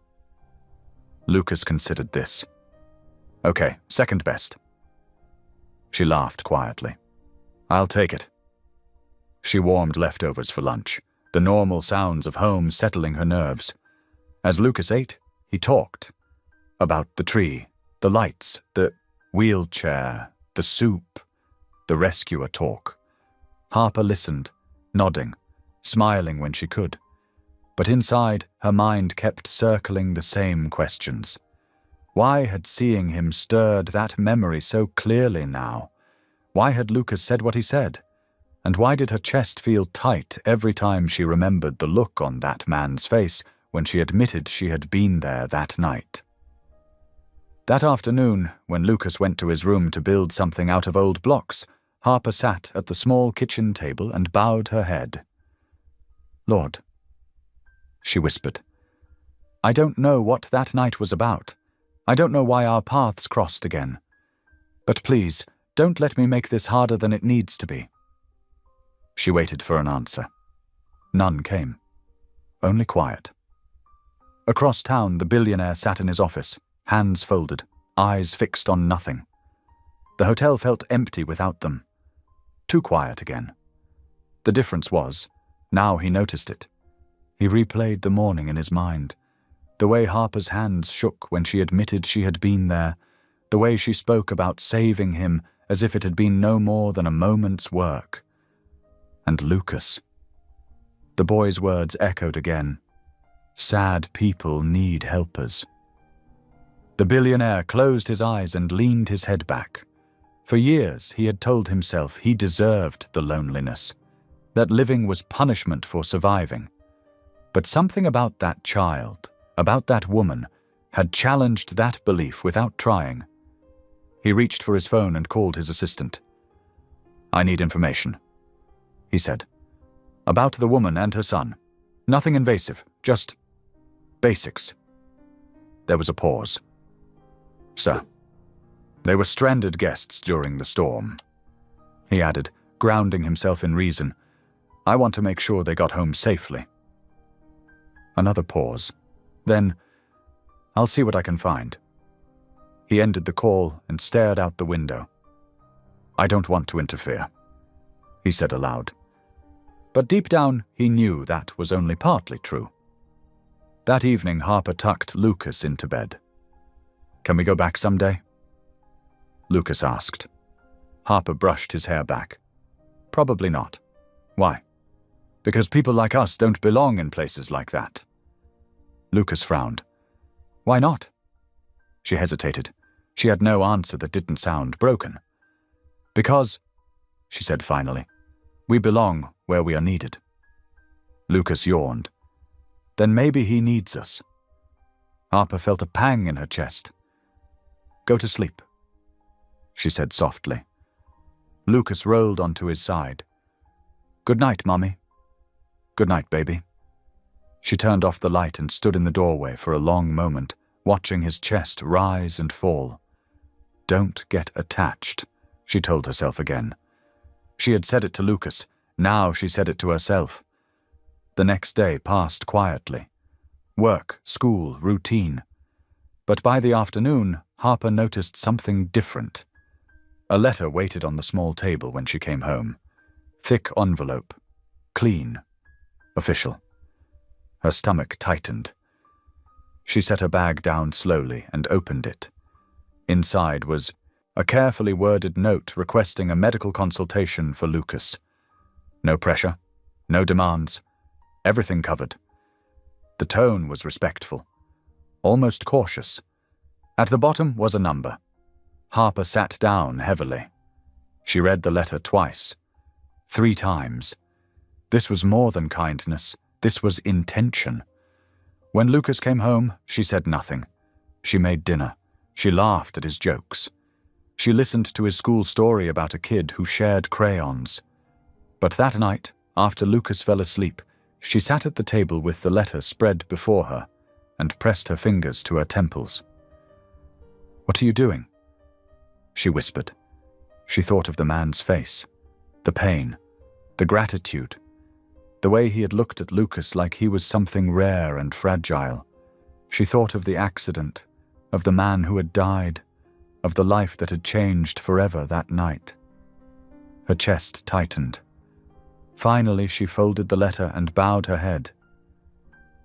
Lucas considered this. "Okay, second best." She laughed quietly. "I'll take it." She warmed leftovers for lunch, the normal sounds of home settling her nerves. As Lucas ate, he talked. About the tree, the lights, the wheelchair, the soup, the rescuer talk. Harper listened, nodding, smiling when she could. But inside, her mind kept circling the same questions. Why had seeing him stirred that memory so clearly now? Why had Lucas said what he said? And why did her chest feel tight every time she remembered the look on that man's face when she admitted she had been there that night? That afternoon, when Lucas went to his room to build something out of old blocks, Harper sat at the small kitchen table and bowed her head. "Lord," she whispered, "I don't know what that night was about. I don't know why our paths crossed again. But please, don't let me make this harder than it needs to be." She waited for an answer. None came. Only quiet. Across town, the billionaire sat in his office, hands folded, eyes fixed on nothing. The hotel felt empty without them. Too quiet again. The difference was, now he noticed it. He replayed the morning in his mind. The way Harper's hands shook when she admitted she had been there, the way she spoke about saving him as if it had been no more than a moment's work. And Lucas. The boy's words echoed again. Sad people need helpers. The billionaire closed his eyes and leaned his head back. For years he had told himself he deserved the loneliness, that living was punishment for surviving. But something about that child, about that woman, had challenged that belief without trying. He reached for his phone and called his assistant. "I need information," he said. About the woman and her son. Nothing invasive, just basics. There was a pause. Sir, they were stranded guests during the storm. He added, grounding himself in reason. I want to make sure they got home safely. Another pause. Then, I'll see what I can find. He ended the call and stared out the window. I don't want to interfere, he said aloud. But deep down, he knew that was only partly true. That evening, Harper tucked Lucas into bed. Can we go back someday? Lucas asked. Harper brushed his hair back. Probably not. Why? Because people like us don't belong in places like that. Lucas frowned. Why not? She hesitated. She had no answer that didn't sound broken. Because, she said finally, we belong where we are needed. Lucas yawned. Then maybe he needs us. Harper felt a pang in her chest. Go to sleep, she said softly. Lucas rolled onto his side. Good night, Mommy. Good night, baby. She turned off the light and stood in the doorway for a long moment, watching his chest rise and fall. Don't get attached, she told herself again. She had said it to Lucas. Now she said it to herself. The next day passed quietly. Work, school, routine. But by the afternoon, Harper noticed something different. A letter waited on the small table when she came home. Thick envelope. Clean. Official. Her stomach tightened. She set her bag down slowly and opened it. Inside was a carefully worded note requesting a medical consultation for Lucas. No pressure, no demands, everything covered. The tone was respectful, almost cautious. At the bottom was a number. Harper sat down heavily. She read the letter twice, 3 times. This was more than kindness. This was intention. When Lucas came home, she said nothing. She made dinner. She laughed at his jokes. She listened to his school story about a kid who shared crayons. But that night, after Lucas fell asleep, she sat at the table with the letter spread before her and pressed her fingers to her temples. What are you doing? She whispered. She thought of the man's face, the pain, the gratitude, the way he had looked at Lucas like he was something rare and fragile. She thought of the accident, of the man who had died, of the life that had changed forever that night. Her chest tightened. Finally, she folded the letter and bowed her head.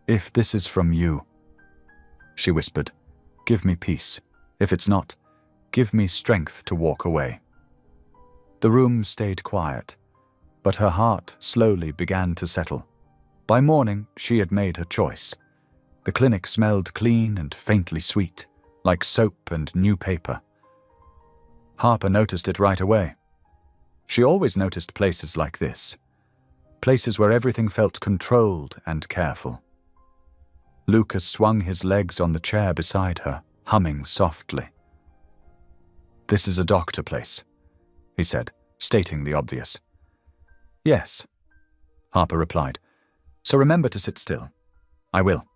If this is from you, she whispered, give me peace. If it's not, give me strength to walk away. The room stayed quiet, but her heart slowly began to settle. By morning, she had made her choice. The clinic smelled clean and faintly sweet, like soap and new paper. Harper noticed it right away. She always noticed places like this, places where everything felt controlled and careful. Lucas swung his legs on the chair beside her, humming softly. This is a doctor place, he said, stating the obvious. Yes, Harper replied. So remember to sit still. I will,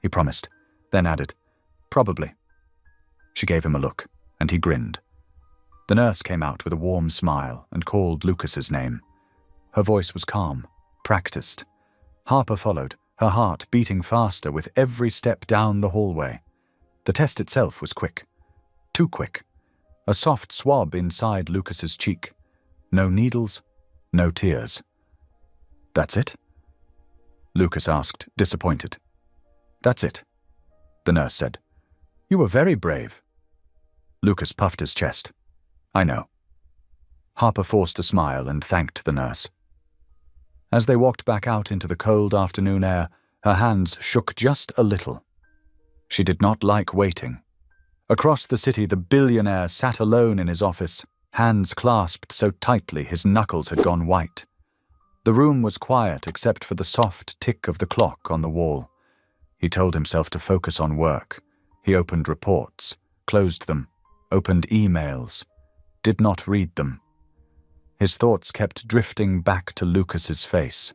he promised, then added, probably. She gave him a look, and he grinned. The nurse came out with a warm smile and called Lucas's name. Her voice was calm, practiced. Harper followed, her heart beating faster with every step down the hallway. The test itself was quick. Too quick. A soft swab inside Lucas's cheek. No needles, no tears. That's it? Lucas asked, disappointed. That's it, the nurse said. You were very brave. Lucas puffed his chest. I know. Harper forced a smile and thanked the nurse. As they walked back out into the cold afternoon air, her hands shook just a little. She did not like waiting. Across the city, the billionaire sat alone in his office, hands clasped so tightly his knuckles had gone white. The room was quiet except for the soft tick of the clock on the wall. He told himself to focus on work. He opened reports, closed them, opened emails, did not read them. His thoughts kept drifting back to Lucas's face,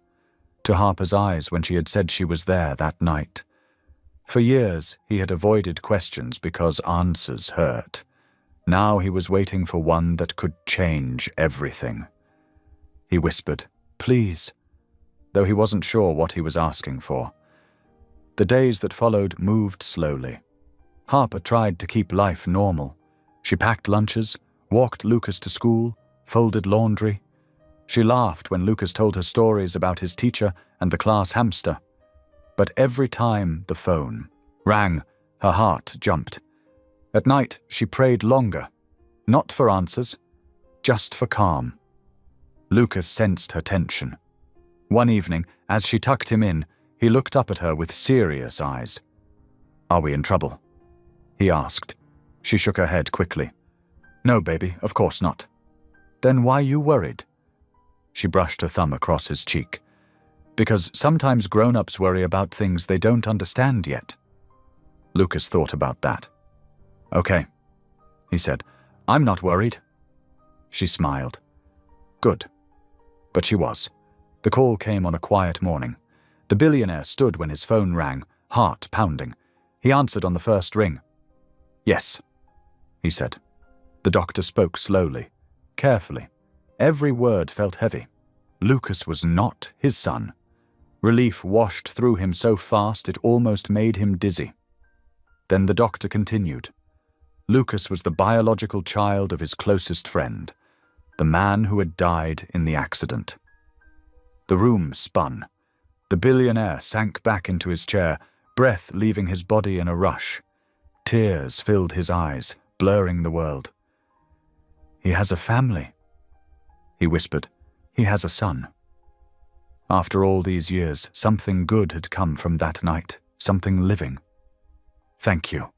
to Harper's eyes when she had said she was there that night. For years, he had avoided questions because answers hurt. Now he was waiting for one that could change everything. He whispered, "Please," though he wasn't sure what he was asking for. The days that followed moved slowly. Harper tried to keep life normal. She packed lunches, walked Lucas to school, folded laundry. She laughed when Lucas told her stories about his teacher and the class hamster. But every time the phone rang, her heart jumped. At night, she prayed longer, not for answers, just for calm. Lucas sensed her tension. One evening, as she tucked him in, he looked up at her with serious eyes. "Are we in trouble?" he asked. She shook her head quickly. "No, baby, of course not." "Then why you worried?" She brushed her thumb across his cheek. "Because sometimes grown-ups worry about things they don't understand yet." Lucas thought about that. "Okay," he said. "I'm not worried." She smiled. Good. But she was. The call came on a quiet morning. The billionaire stood when his phone rang, heart pounding. He answered on the first ring. "Yes," he said. The doctor spoke slowly, carefully. Every word felt heavy. Lucas was not his son. Relief washed through him so fast it almost made him dizzy. Then the doctor continued. Lucas was the biological child of his closest friend, the man who had died in the accident. The room spun. The billionaire sank back into his chair, breath leaving his body in a rush. Tears filled his eyes, blurring the world. "He has a family," he whispered. "He has a son." After all these years, something good had come from that night, something living. "Thank you,"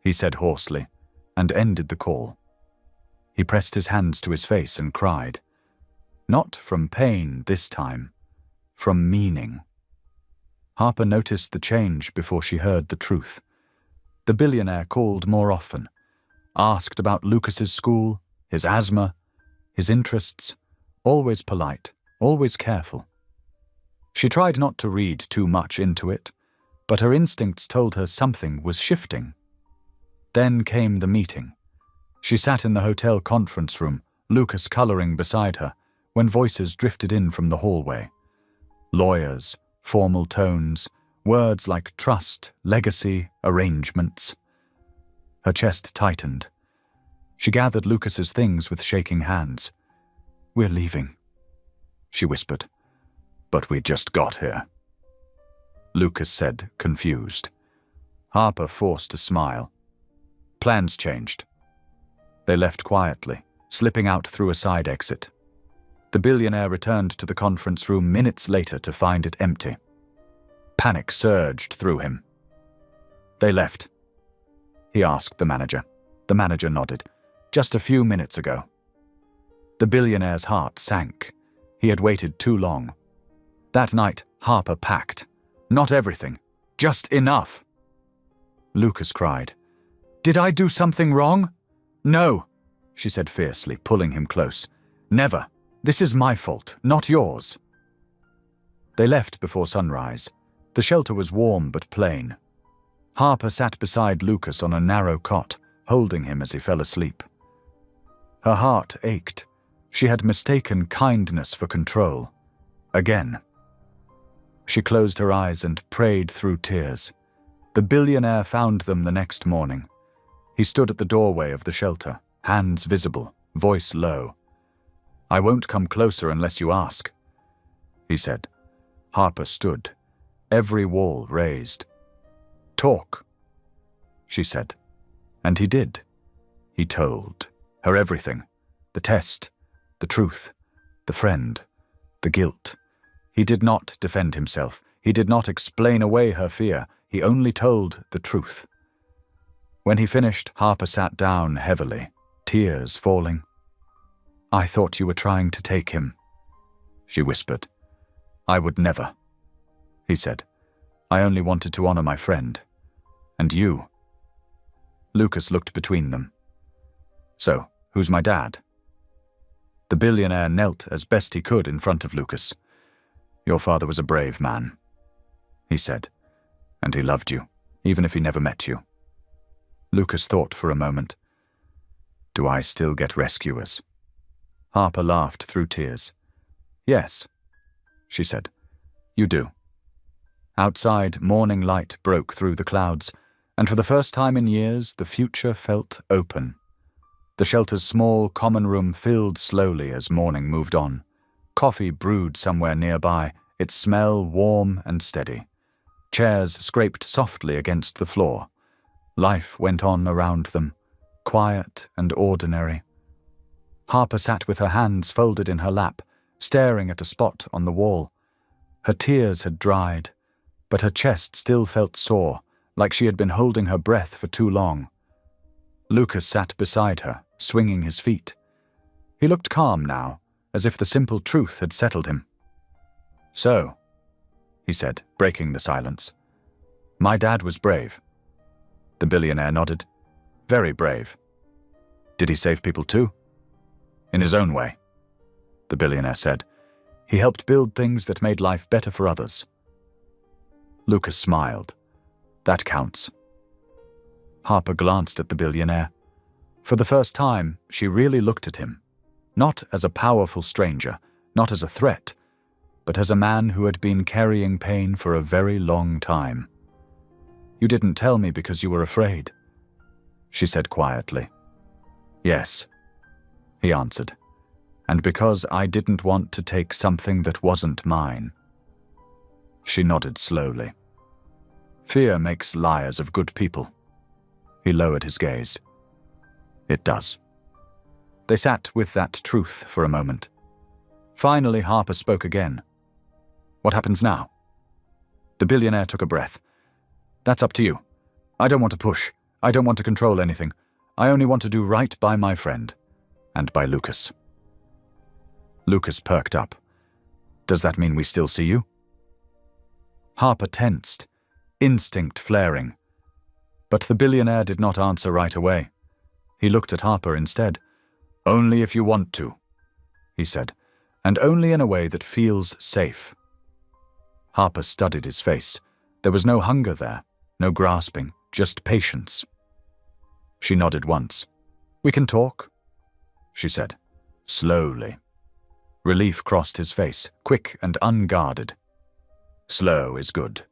he said hoarsely, and ended the call. He pressed his hands to his face and cried. Not from pain this time, from meaning. Harper noticed the change before she heard the truth. The billionaire called more often, asked about Lucas's school, his asthma, his interests, always polite, always careful. She tried not to read too much into it, but her instincts told her something was shifting. Then came the meeting. She sat in the hotel conference room, Lucas coloring beside her, when voices drifted in from the hallway. Lawyers, formal tones, words like trust, legacy, arrangements. Her chest tightened. She gathered Lucas's things with shaking hands. "We're leaving," she whispered. "But we just got here," Lucas said, confused. Harper forced a smile. Plans changed. They left quietly, slipping out through a side exit. The billionaire returned to the conference room minutes later to find it empty. Panic surged through him. "They left?" he asked the manager. The manager nodded. "Just a few minutes ago." The billionaire's heart sank. He had waited too long. That night, Harper packed. Not everything, just enough. Lucas cried. "Did I do something wrong?" "No," she said fiercely, pulling him close. "Never. This is my fault, not yours." They left before sunrise. The shelter was warm but plain. Harper sat beside Lucas on a narrow cot, holding him as he fell asleep. Her heart ached. She had mistaken kindness for control. Again. She closed her eyes and prayed through tears. The billionaire found them the next morning. He stood at the doorway of the shelter, hands visible, voice low. "I won't come closer unless you ask," he said. Harper stood, every wall raised. "Talk," she said. And he did. He told her everything, the test, the truth, the friend, the guilt. He did not defend himself. He did not explain away her fear. He only told the truth. When he finished, Harper sat down heavily, tears falling. "I thought you were trying to take him," she whispered. "I would never," he said. "I only wanted to honor my friend. And you." Lucas looked between them. "So, who's my dad?" The billionaire knelt as best he could in front of Lucas. "Your father was a brave man," he said, "and he loved you, even if he never met you." Lucas thought for a moment. "Do I still get rescuers?" Harper laughed through tears. "Yes," she said, "you do." Outside, morning light broke through the clouds, and for the first time in years, the future felt open. The shelter's small common room filled slowly as morning moved on. Coffee brewed somewhere nearby, its smell warm and steady. Chairs scraped softly against the floor. Life went on around them, quiet and ordinary. Harper sat with her hands folded in her lap, staring at a spot on the wall. Her tears had dried, but her chest still felt sore, like she had been holding her breath for too long. Lucas sat beside her, swinging his feet. He looked calm now, as if the simple truth had settled him. "So," he said, breaking the silence, "my dad was brave." The billionaire nodded. "Very brave." "Did he save people too?" "In his own way," the billionaire said. "He helped build things that made life better for others." Lucas smiled. "That counts." Harper glanced at the billionaire. For the first time, she really looked at him, not as a powerful stranger, not as a threat, but as a man who had been carrying pain for a very long time. "You didn't tell me because you were afraid," she said quietly. "Yes," he answered, "and because I didn't want to take something that wasn't mine." She nodded slowly. "Fear makes liars of good people." He lowered his gaze. "It does." They sat with that truth for a moment. Finally, Harper spoke again. "What happens now?" The billionaire took a breath. "That's up to you. I don't want to push. I don't want to control anything. I only want to do right by my friend. And by Lucas." Lucas perked up. "Does that mean we still see you?" Harper tensed, instinct flaring. But the billionaire did not answer right away. He looked at Harper instead. "Only if you want to," he said, "and only in a way that feels safe." Harper studied his face. There was no hunger there, no grasping, just patience. She nodded once. "We can talk," she said, slowly. Relief crossed his face, quick and unguarded. "Slow is good,"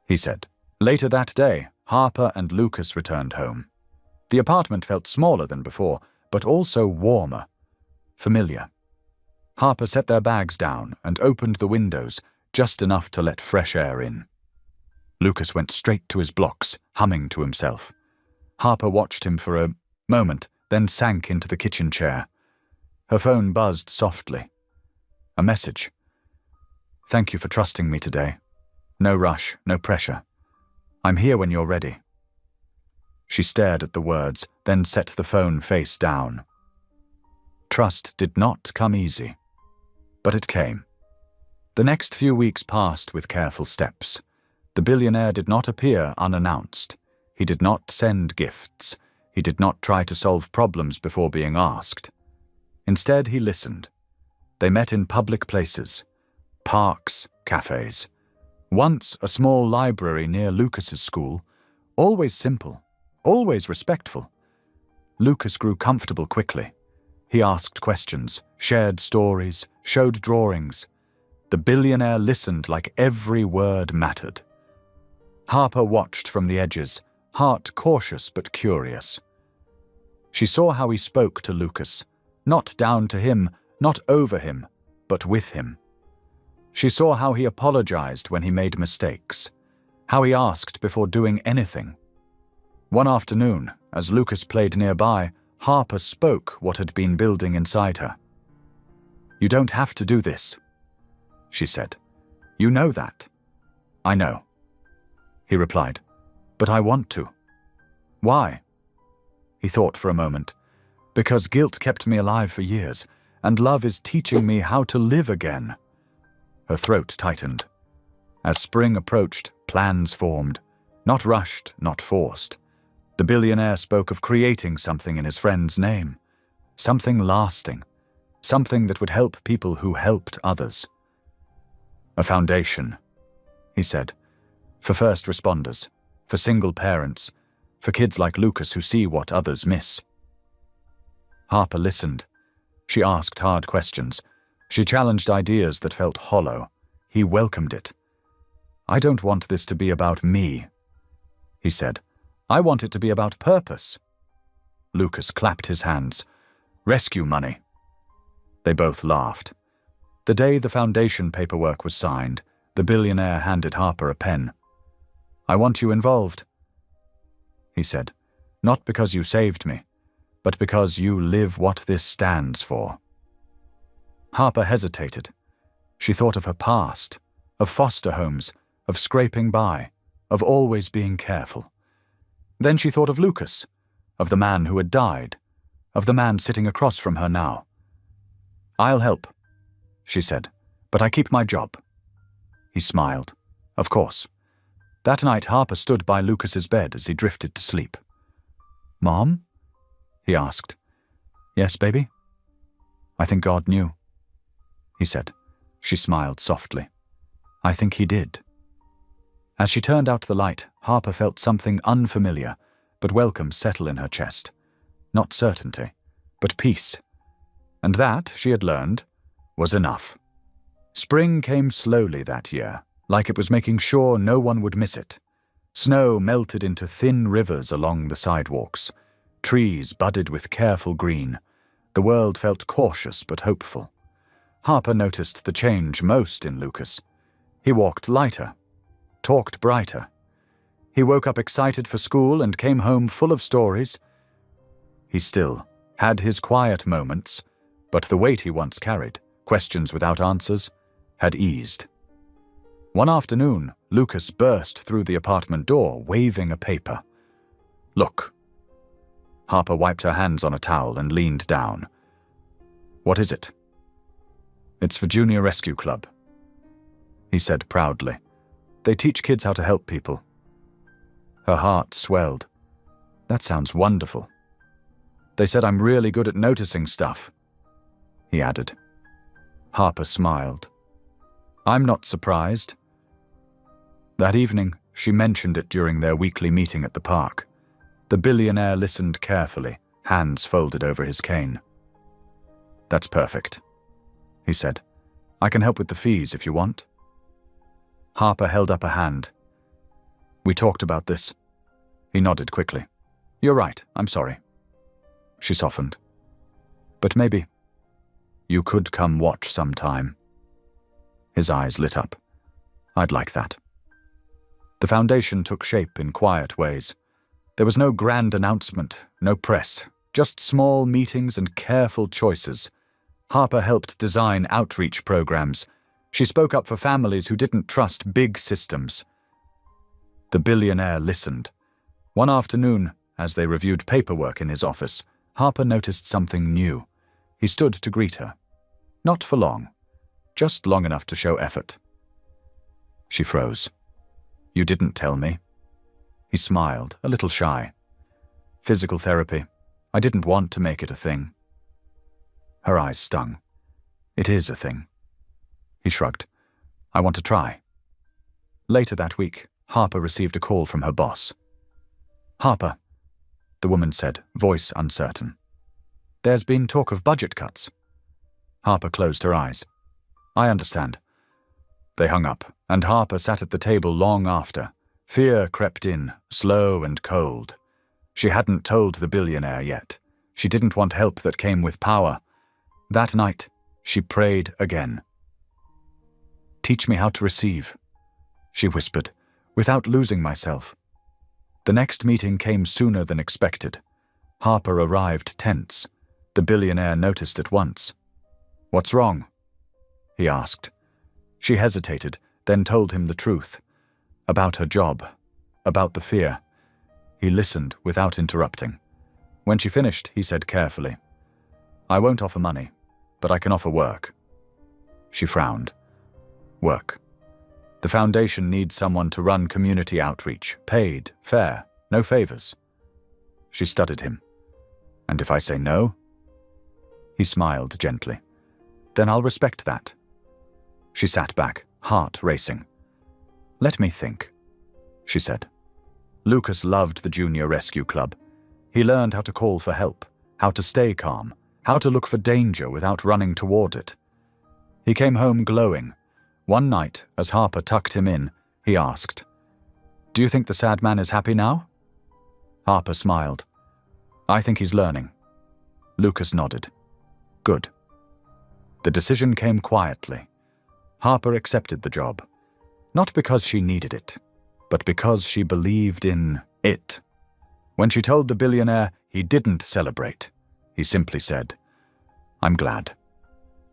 he said. Later that day, Harper and Lucas returned home. The apartment felt smaller than before, but also warmer, familiar. Harper set their bags down and opened the windows, just enough to let fresh air in. Lucas went straight to his blocks, humming to himself. Harper watched him for a moment, then sank into the kitchen chair. Her phone buzzed softly. A message. "Thank you for trusting me today. No rush, no pressure. I'm here when you're ready." She stared at the words, then set the phone face down. Trust did not come easy, but it came. The next few weeks passed with careful steps. The billionaire did not appear unannounced. He did not send gifts. He did not try to solve problems before being asked. Instead, he listened. They met in public places, parks, cafes. Once a small library near Lucas's school, always simple, always respectful. Lucas grew comfortable quickly. He asked questions, shared stories, showed drawings. The billionaire listened like every word mattered. Harper watched from the edges, heart cautious but curious. She saw how he spoke to Lucas, not down to him, not over him, but with him. She saw how he apologized when he made mistakes, how he asked before doing anything. One afternoon, as Lucas played nearby, Harper spoke what had been building inside her. "You don't have to do this," she said. "You know that." "I know," he replied, "but I want to." "Why?" He thought for a moment. "Because guilt kept me alive for years, and love is teaching me how to live again." Her throat tightened. As spring approached, plans formed, not rushed, not forced. The billionaire spoke of creating something in his friend's name, something lasting, something that would help people who helped others. "A foundation," he said, "for first responders, for single parents, for kids like Lucas who see what others miss." Harper listened. She asked hard questions. She challenged ideas that felt hollow. He welcomed it. "I don't want this to be about me," he said. "I want it to be about purpose." Lucas clapped his hands. "Rescue money." They both laughed. The day the foundation paperwork was signed, the billionaire handed Harper a pen. "I want you involved," he said, "not because you saved me, but because you live what this stands for." Harper hesitated. She thought of her past, of foster homes, of scraping by, of always being careful. Then she thought of Lucas, of the man who had died, of the man sitting across from her now. "I'll help," she said, "but I keep my job." He smiled. Of course. That night Harper stood by Lucas's bed as he drifted to sleep. "Mom?" he asked. "Yes, baby?" "I think God knew," he said. She smiled softly. "I think he did." As she turned out the light, Harper felt something unfamiliar but welcome settle in her chest. Not certainty, but peace. And that, she had learned, was enough. Spring came slowly that year, like it was making sure no one would miss it. Snow melted into thin rivers along the sidewalks. Trees budded with careful green. The world felt cautious but hopeful. Harper noticed the change most in Lucas. He walked lighter, talked brighter. He woke up excited for school and came home full of stories. He still had his quiet moments, but the weight he once carried, questions without answers, had eased. One afternoon, Lucas burst through the apartment door, waving a paper. "Look." Harper wiped her hands on a towel and leaned down. "What is it?" "It's for Junior Rescue Club," he said proudly. "They teach kids how to help people." Her heart swelled. "That sounds wonderful." "They said I'm really good at noticing stuff," he added. Harper smiled. "I'm not surprised." That evening, she mentioned it during their weekly meeting at the park. The billionaire listened carefully, hands folded over his cane. "That's perfect," he said. "I can help with the fees if you want." Harper held up a hand. "We talked about this." He nodded quickly. "You're right, I'm sorry." She softened. "But maybe you could come watch sometime." His eyes lit up. "I'd like that." The foundation took shape in quiet ways. There was no grand announcement, no press, just small meetings and careful choices. Harper helped design outreach programs. She spoke up for families who didn't trust big systems. The billionaire listened. One afternoon, as they reviewed paperwork in his office, Harper noticed something new. He stood to greet her. Not for long, just long enough to show effort. She froze. "You didn't tell me." He smiled, a little shy. "Physical therapy. I didn't want to make it a thing." Her eyes stung. "It is a thing." He shrugged. "I want to try." Later that week, Harper received a call from her boss. "Harper," the woman said, voice uncertain. "There's been talk of budget cuts." Harper closed her eyes. "I understand." They hung up, and Harper sat at the table long after. Fear crept in, slow and cold. She hadn't told the billionaire yet. She didn't want help that came with power. That night, she prayed again. "Teach me how to receive," she whispered, "without losing myself." The next meeting came sooner than expected. Harper arrived tense. The billionaire noticed at once. "What's wrong?" he asked. She hesitated, then told him the truth. About her job, about the fear. He listened without interrupting. When she finished, he said carefully, "I won't offer money, but I can offer work." She frowned. "Work. The foundation needs someone to run community outreach, paid, fair, no favors." She studied him. "And if I say no?" He smiled gently. "Then I'll respect that." She sat back, heart racing. "Let me think," she said. Lucas loved the Junior Rescue Club. He learned how to call for help, how to stay calm, how to look for danger without running toward it. He came home glowing. One night, as Harper tucked him in, he asked, "Do you think the sad man is happy now?" Harper smiled. "I think he's learning." Lucas nodded. "Good." The decision came quietly. Harper accepted the job, not because she needed it, but because she believed in it. When she told the billionaire he didn't celebrate, he simply said, "I'm glad."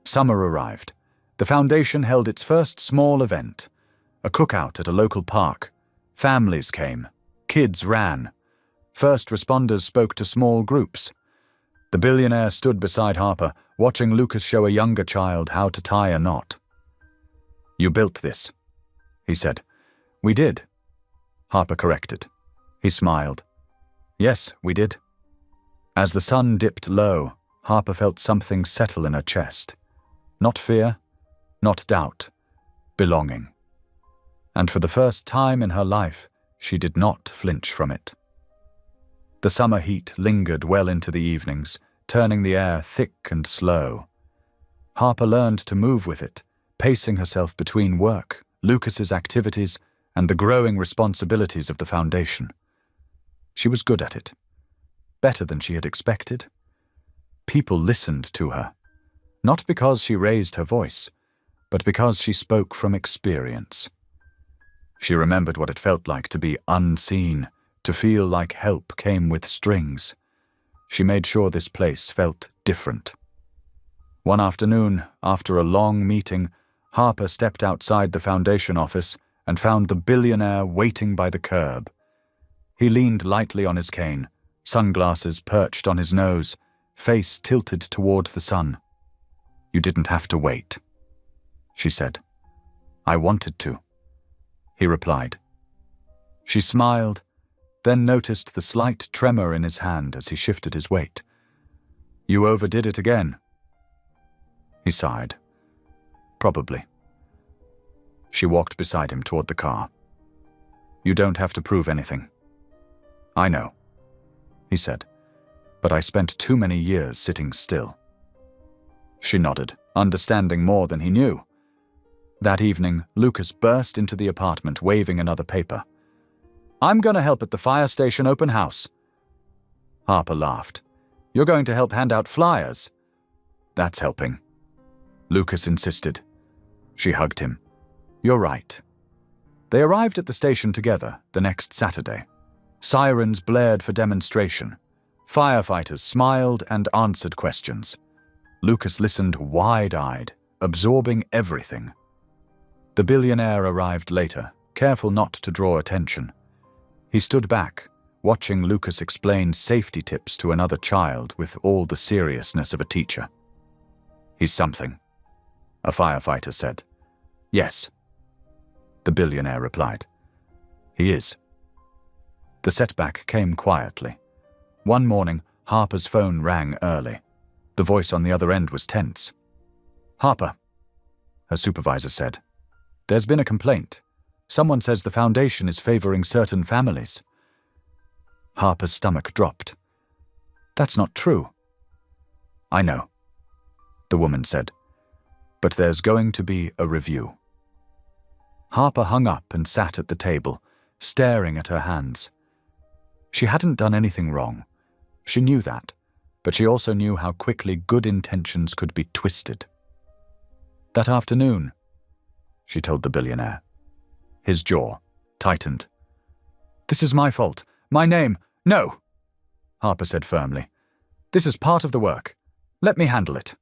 Summer arrived. The foundation held its first small event, a cookout at a local park. Families came. Kids ran. First responders spoke to small groups. The billionaire stood beside Harper, watching Lucas show a younger child how to tie a knot. "You built this," he said. "We did," Harper corrected. He smiled. "Yes, we did." As the sun dipped low, Harper felt something settle in her chest. Not fear, not doubt, belonging. And for the first time in her life, she did not flinch from it. The summer heat lingered well into the evenings, turning the air thick and slow. Harper learned to move with it, pacing herself between work, Lucas's activities, and the growing responsibilities of the foundation. She was good at it, better than she had expected. People listened to her, not because she raised her voice, but because she spoke from experience. She remembered what it felt like to be unseen, to feel like help came with strings. She made sure this place felt different. One afternoon, after a long meeting, Harper stepped outside the foundation office and found the billionaire waiting by the curb. He leaned lightly on his cane, sunglasses perched on his nose, face tilted toward the sun. "You didn't have to wait," she said. "I wanted to," he replied. She smiled, then noticed the slight tremor in his hand as he shifted his weight. "You overdid it again." He sighed. "Probably." She walked beside him toward the car. "You don't have to prove anything." "I know," he said, "but I spent too many years sitting still." She nodded, understanding more than he knew. That evening, Lucas burst into the apartment waving another paper. "I'm going to help at the fire station open house." Harper laughed. "You're going to help hand out flyers?" "That's helping," Lucas insisted. She hugged him. "You're right." They arrived at the station together the next Saturday. Sirens blared for demonstration. Firefighters smiled and answered questions. Lucas listened wide-eyed, absorbing everything. The billionaire arrived later, careful not to draw attention. He stood back, watching Lucas explain safety tips to another child with all the seriousness of a teacher. "He's something," a firefighter said. "Yes," the billionaire replied. "He is." The setback came quietly. One morning, Harper's phone rang early. The voice on the other end was tense. "Harper," her supervisor said. "There's been a complaint. Someone says the foundation is favoring certain families." Harper's stomach dropped. "That's not true." "I know," the woman said, "but there's going to be a review." Harper hung up and sat at the table, staring at her hands. She hadn't done anything wrong. She knew that, but she also knew how quickly good intentions could be twisted. "That afternoon," she told the billionaire. His jaw tightened. "This is my fault. My name. No," Harper said firmly. "This is part of the work. Let me handle it."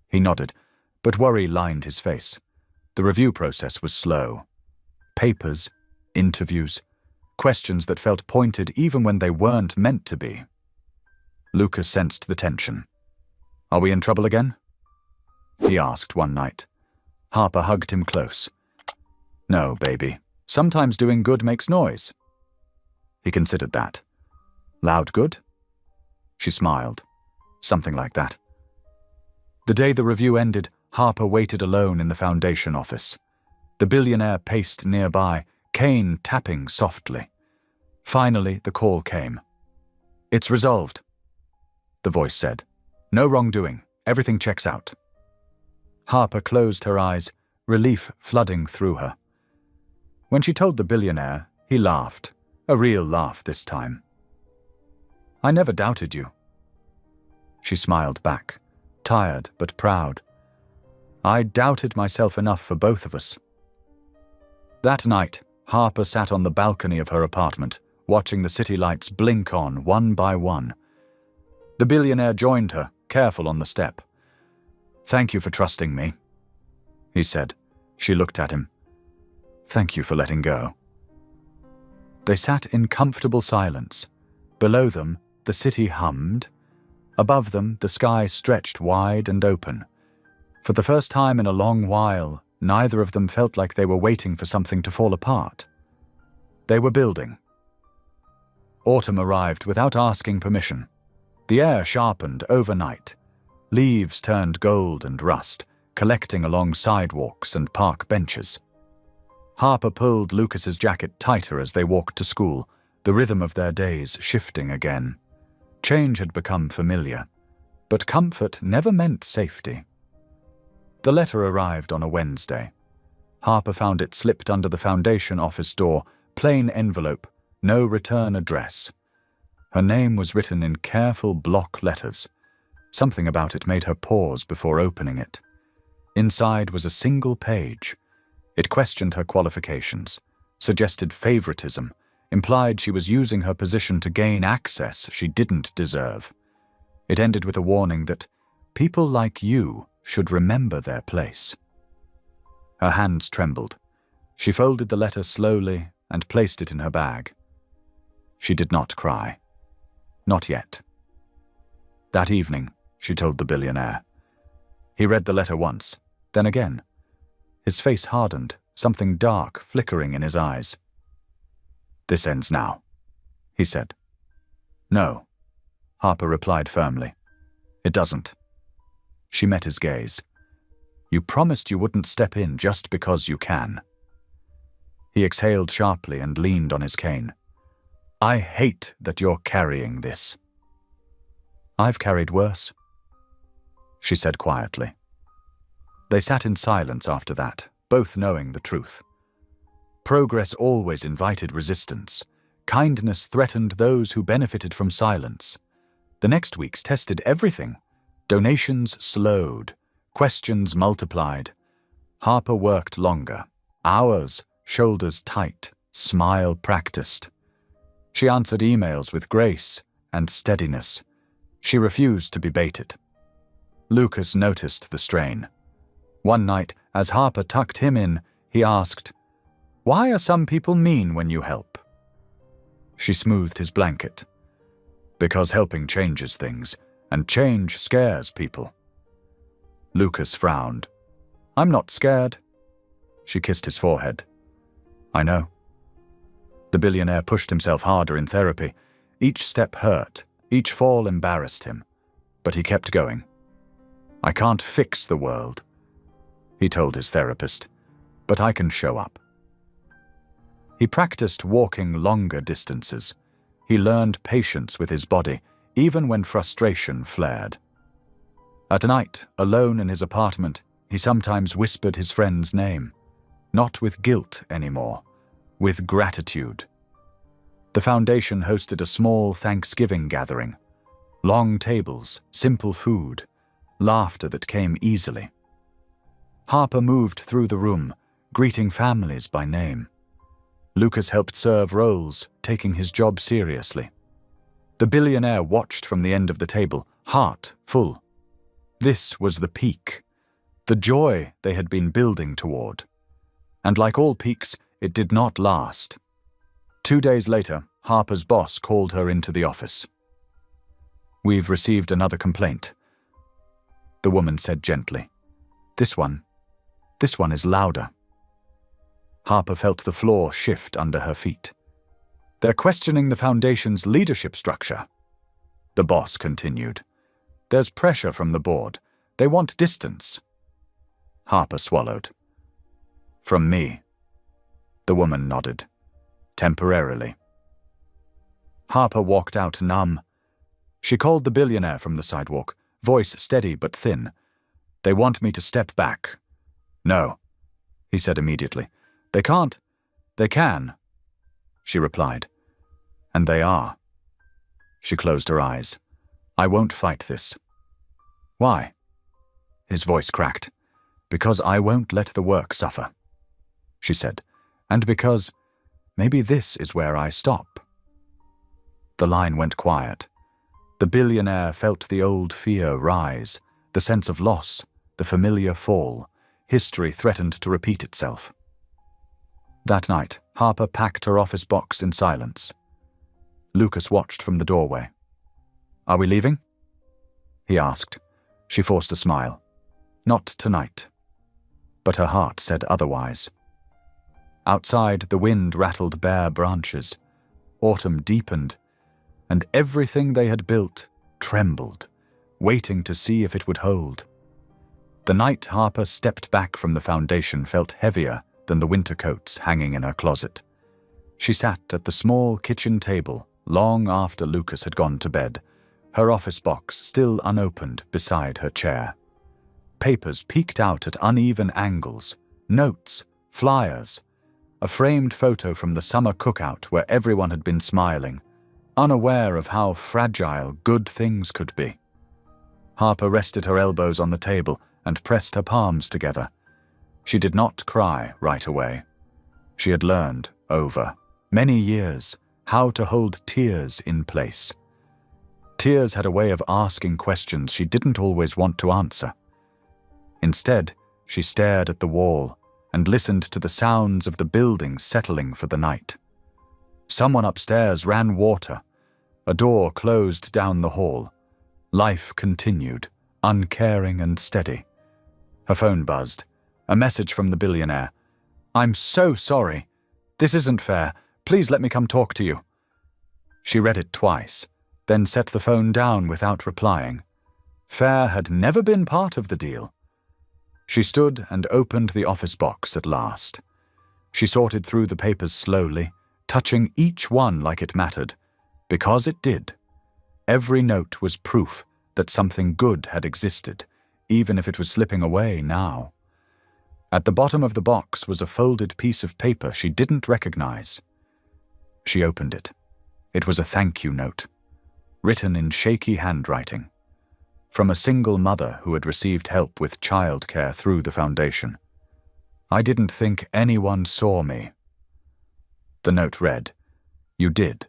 He nodded, but worry lined his face. The review process was slow. Papers, interviews, questions that felt pointed even when they weren't meant to be. Lucas sensed the tension. "Are we in trouble again?" he asked one night. Harper hugged him close. "No, baby. Sometimes doing good makes noise." He considered that. "Loud good?" She smiled. "Something like that." The day the review ended, Harper waited alone in the foundation office. The billionaire paced nearby, cane tapping softly. Finally, the call came. "It's resolved," the voice said. "No wrongdoing. Everything checks out." Harper closed her eyes, relief flooding through her. When she told the billionaire, he laughed, a real laugh this time. "I never doubted you." She smiled back, tired but proud. "I doubted myself enough for both of us." That night, Harper sat on the balcony of her apartment, watching the city lights blink on one by one. The billionaire joined her, careful on the step. "Thank you for trusting me," he said. She looked at him. "Thank you for letting go." They sat in comfortable silence. Below them, the city hummed. Above them, the sky stretched wide and open. For the first time in a long while, neither of them felt like they were waiting for something to fall apart. They were building. Autumn arrived without asking permission. The air sharpened overnight. Leaves turned gold and rust, collecting along sidewalks and park benches. Harper pulled Lucas's jacket tighter as they walked to school, the rhythm of their days shifting again. Change had become familiar, but comfort never meant safety. The letter arrived on a Wednesday. Harper found it slipped under the foundation office door, plain envelope, no return address. Her name was written in careful block letters. Something about it made her pause before opening it. Inside was a single page. It questioned her qualifications, suggested favoritism, implied she was using her position to gain access she didn't deserve. It ended with a warning that people like you should remember their place. Her hands trembled. She folded the letter slowly and placed it in her bag. She did not cry. Not yet. That evening, she told the billionaire. He read the letter once, then again. His face hardened, something dark flickering in his eyes. "This ends now," he said. "No," Harper replied firmly. "It doesn't." She met his gaze. "You promised you wouldn't step in just because you can." He exhaled sharply and leaned on his cane. "I hate that you're carrying this." "I've carried worse," she said quietly. They sat in silence after that, both knowing the truth. Progress always invited resistance. Kindness threatened those who benefited from silence. The next weeks tested everything. Donations slowed. Questions multiplied. Harper worked longer. Hours, shoulders tight, smile practiced. She answered emails with grace and steadiness. She refused to be baited. Lucas noticed the strain. One night, as Harper tucked him in, he asked, "Why are some people mean when you help?" She smoothed his blanket. "Because helping changes things, and change scares people." Lucas frowned. "I'm not scared." She kissed his forehead. "I know." The billionaire pushed himself harder in therapy. Each step hurt, each fall embarrassed him. But he kept going. "I can't fix the world," he told his therapist, "but I can show up." He practiced walking longer distances. He learned patience with his body, even when frustration flared. At night, alone in his apartment, he sometimes whispered his friend's name, not with guilt anymore, with gratitude. The foundation hosted a small Thanksgiving gathering. Long tables, simple food, laughter that came easily. Harper moved through the room, greeting families by name. Lucas helped serve rolls, taking his job seriously. The billionaire watched from the end of the table, heart full. This was the peak, the joy they had been building toward. And like all peaks, it did not last. 2 days later, Harper's boss called her into the office. "We've received another complaint," the woman said gently. This one is louder." Harper felt the floor shift under her feet. "They're questioning the foundation's leadership structure," the boss continued. "There's pressure from the board. They want distance." Harper swallowed. From me. The woman nodded. Temporarily. Harper walked out numb. She called the billionaire from the sidewalk, voice steady but thin. They want me to step back. No, he said immediately. They can't. They can, she replied. And they are. She closed her eyes. I won't fight this. Why? His voice cracked. Because I won't let the work suffer, she said, and because maybe this is where I stop. The line went quiet. The billionaire felt the old fear rise, the sense of loss, the familiar fall. History threatened to repeat itself. That night, Harper packed her office box in silence. Lucas watched from the doorway. Are we leaving? He asked. She forced a smile. Not tonight. But her heart said otherwise. Outside, the wind rattled bare branches. Autumn deepened, and everything they had built trembled, waiting to see if it would hold. The night Harper stepped back from the foundation felt heavier than the winter coats hanging in her closet. She sat at the small kitchen table long after Lucas had gone to bed, her office box still unopened beside her chair. Papers peeked out at uneven angles, notes, flyers, a framed photo from the summer cookout where everyone had been smiling, unaware of how fragile good things could be. Harper rested her elbows on the table and pressed her palms together. She did not cry right away. She had learned, over many years, how to hold tears in place. Tears had a way of asking questions she didn't always want to answer. Instead, she stared at the wall and listened to the sounds of the building settling for the night. Someone upstairs ran water. A door closed down the hall. Life continued, uncaring and steady. Her phone buzzed. A message from the billionaire. I'm so sorry. This isn't fair. Please let me come talk to you. She read it twice, then set the phone down without replying. Fair had never been part of the deal. She stood and opened the office box at last. She sorted through the papers slowly, touching each one like it mattered, because it did. Every note was proof that something good had existed, even if it was slipping away now. At the bottom of the box was a folded piece of paper she didn't recognize. She opened it. It was a thank you note, written in shaky handwriting, from a single mother who had received help with childcare through the foundation. I didn't think anyone saw me. The note read, You did.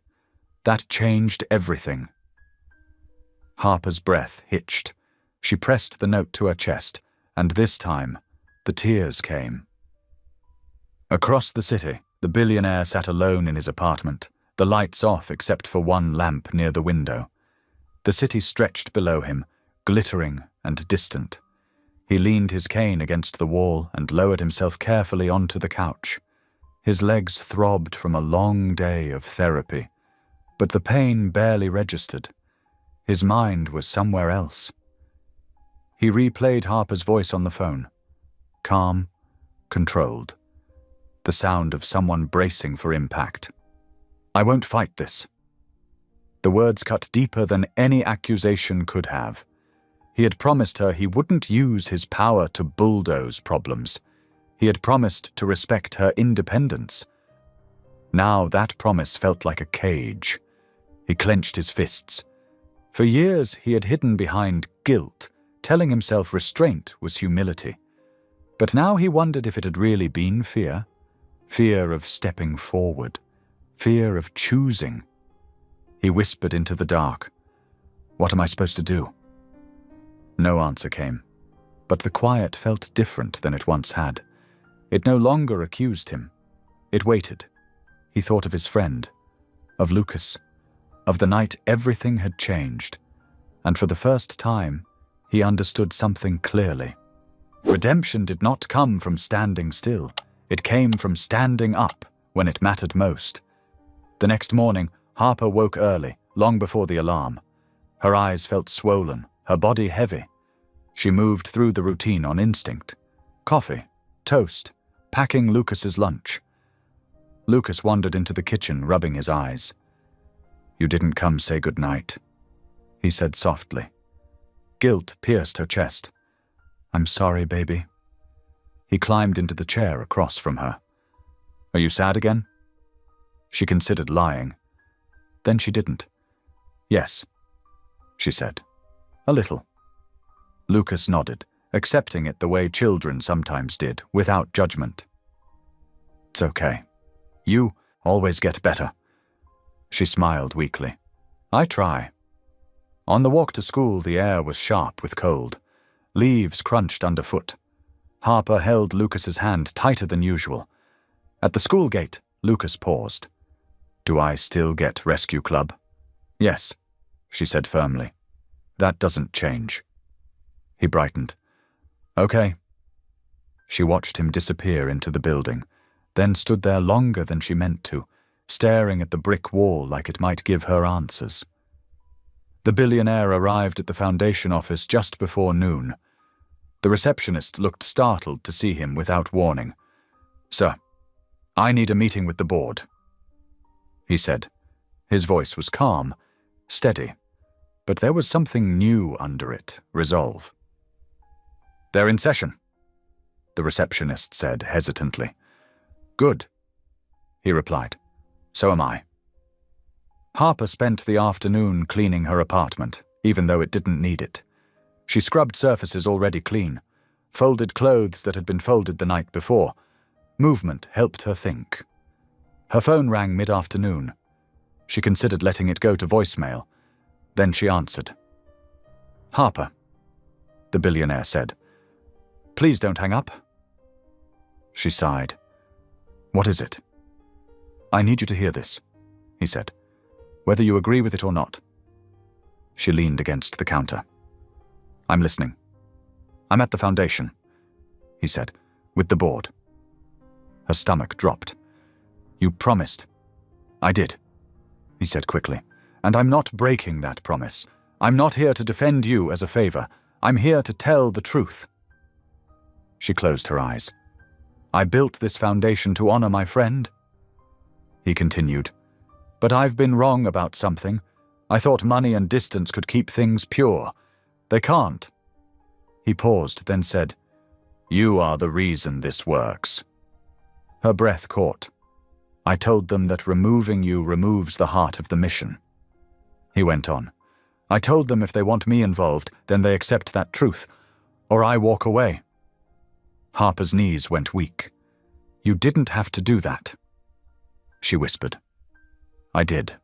That changed everything. Harper's breath hitched. She pressed the note to her chest, and this time, the tears came. Across the city, the billionaire sat alone in his apartment, the lights off except for one lamp near the window. The city stretched below him, glittering and distant. He leaned his cane against the wall and lowered himself carefully onto the couch. His legs throbbed from a long day of therapy, but the pain barely registered. His mind was somewhere else. He replayed Harper's voice on the phone. Calm, controlled. The sound of someone bracing for impact. I won't fight this. The words cut deeper than any accusation could have. He had promised her he wouldn't use his power to bulldoze problems. He had promised to respect her independence. Now that promise felt like a cage. He clenched his fists. For years he had hidden behind guilt, telling himself restraint was humility. But now he wondered if it had really been fear. Fear of stepping forward. Fear of choosing. He whispered into the dark. What am I supposed to do? No answer came, but the quiet felt different than it once had. It no longer accused him. It waited. He thought of his friend, of Lucas, of the night everything had changed, and for the first time, he understood something clearly. Redemption did not come from standing still. It came from standing up when it mattered most. The next morning, Harper woke early, long before the alarm. Her eyes felt swollen, her body heavy. She moved through the routine on instinct. Coffee, toast, packing Lucas's lunch. Lucas wandered into the kitchen, rubbing his eyes. "You didn't come say goodnight," he said softly. Guilt pierced her chest. "I'm sorry, baby." He climbed into the chair across from her. "Are you sad again?" She considered lying. Then she didn't. "Yes," she said. "A little." Lucas nodded, accepting it the way children sometimes did, without judgment. "It's okay. You always get better." She smiled weakly. "I try." On the walk to school, the air was sharp with cold. Leaves crunched underfoot. Harper held Lucas's hand tighter than usual. At the school gate, Lucas paused. "Do I still get rescue club?" "Yes," she said firmly. "That doesn't change." He brightened. "Okay." She watched him disappear into the building, then stood there longer than she meant to, staring at the brick wall like it might give her answers. The billionaire arrived at the foundation office just before noon. The receptionist looked startled to see him without warning. "Sir, I need a meeting with the board," he said. His voice was calm, steady, but there was something new under it, resolve. "They're in session," the receptionist said hesitantly. "Good," he replied. "So am I." Harper spent the afternoon cleaning her apartment, even though it didn't need it. She scrubbed surfaces already clean, folded clothes that had been folded the night before. Movement helped her think. Her phone rang mid-afternoon. She considered letting it go to voicemail. Then she answered. "Harper," the billionaire said. "Please don't hang up." She sighed. "What is it?" "I need you to hear this," he said, "whether you agree with it or not." She leaned against the counter. "I'm listening." "I'm at the foundation," he said, "with the board." Her stomach dropped. "You promised." "I did," he said quickly, "and I'm not breaking that promise. I'm not here to defend you as a favor. I'm here to tell the truth." She closed her eyes. "I built this foundation to honor my friend," he continued, "but I've been wrong about something. I thought money and distance could keep things pure. They can't." He paused, then said, "You are the reason this works." Her breath caught. "I told them that removing you removes the heart of the mission." He went on. "I told them if they want me involved, then they accept that truth, or I walk away." Harper's knees went weak. "You didn't have to do that," she whispered. "I did,"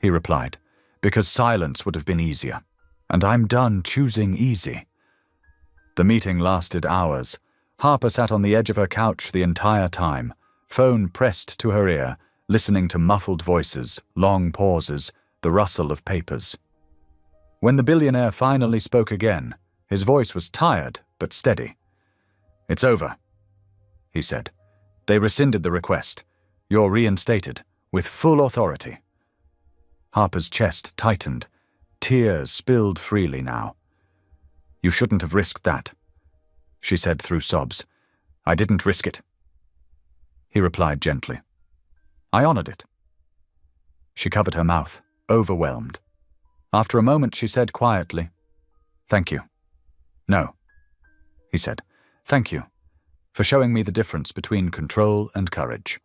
he replied, "because silence would have been easier, and I'm done choosing easy." The meeting lasted hours. Harper sat on the edge of her couch the entire time, phone pressed to her ear, listening to muffled voices, long pauses, the rustle of papers. When the billionaire finally spoke again, his voice was tired but steady. "It's over," he said. "They rescinded the request. You're reinstated, with full authority." Harper's chest tightened. Tears spilled freely now. "You shouldn't have risked that," she said through sobs. "I didn't risk it," he replied gently. "I honored it." She covered her mouth, overwhelmed. After a moment she said quietly, "Thank you." "No," he said. "Thank you for showing me the difference between control and courage."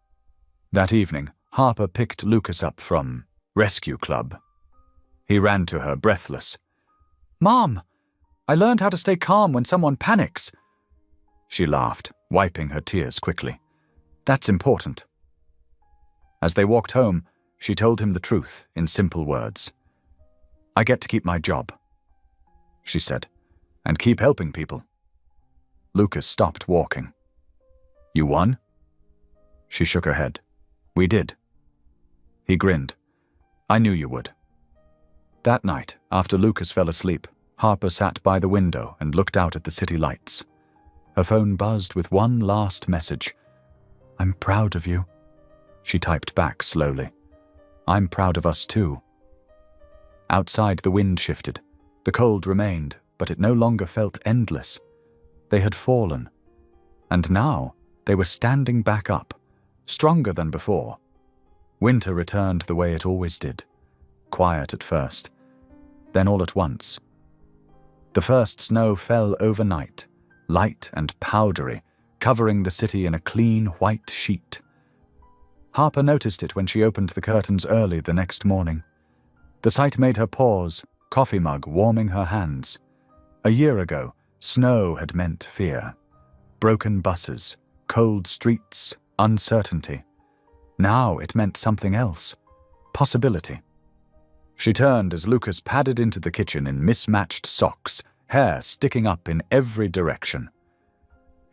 That evening, Harper picked Lucas up from Rescue Club. He ran to her, breathless. "Mom, I learned how to stay calm when someone panics." She laughed, wiping her tears quickly. "That's important." As they walked home, she told him the truth in simple words. "I get to keep my job," she said, "and keep helping people." Lucas stopped walking. "You won?" She shook her head. "We did." He grinned. "I knew you would." That night, after Lucas fell asleep, Harper sat by the window and looked out at the city lights. Her phone buzzed with one last message. "I'm proud of you," she typed back slowly. "I'm proud of us too." Outside, the wind shifted. The cold remained, but it no longer felt endless. They had fallen. And now, They were standing back up, stronger than before. Winter returned the way it always did, quiet at first, then all at once. The first snow fell overnight, light and powdery, covering the city in a clean white sheet. Harper noticed it when she opened the curtains early the next morning. The sight made her pause, coffee mug warming her hands. A year ago, snow had meant fear. Broken buses, cold streets, uncertainty. Now it meant something else. Possibility. She turned as Lucas padded into the kitchen in mismatched socks, hair sticking up in every direction.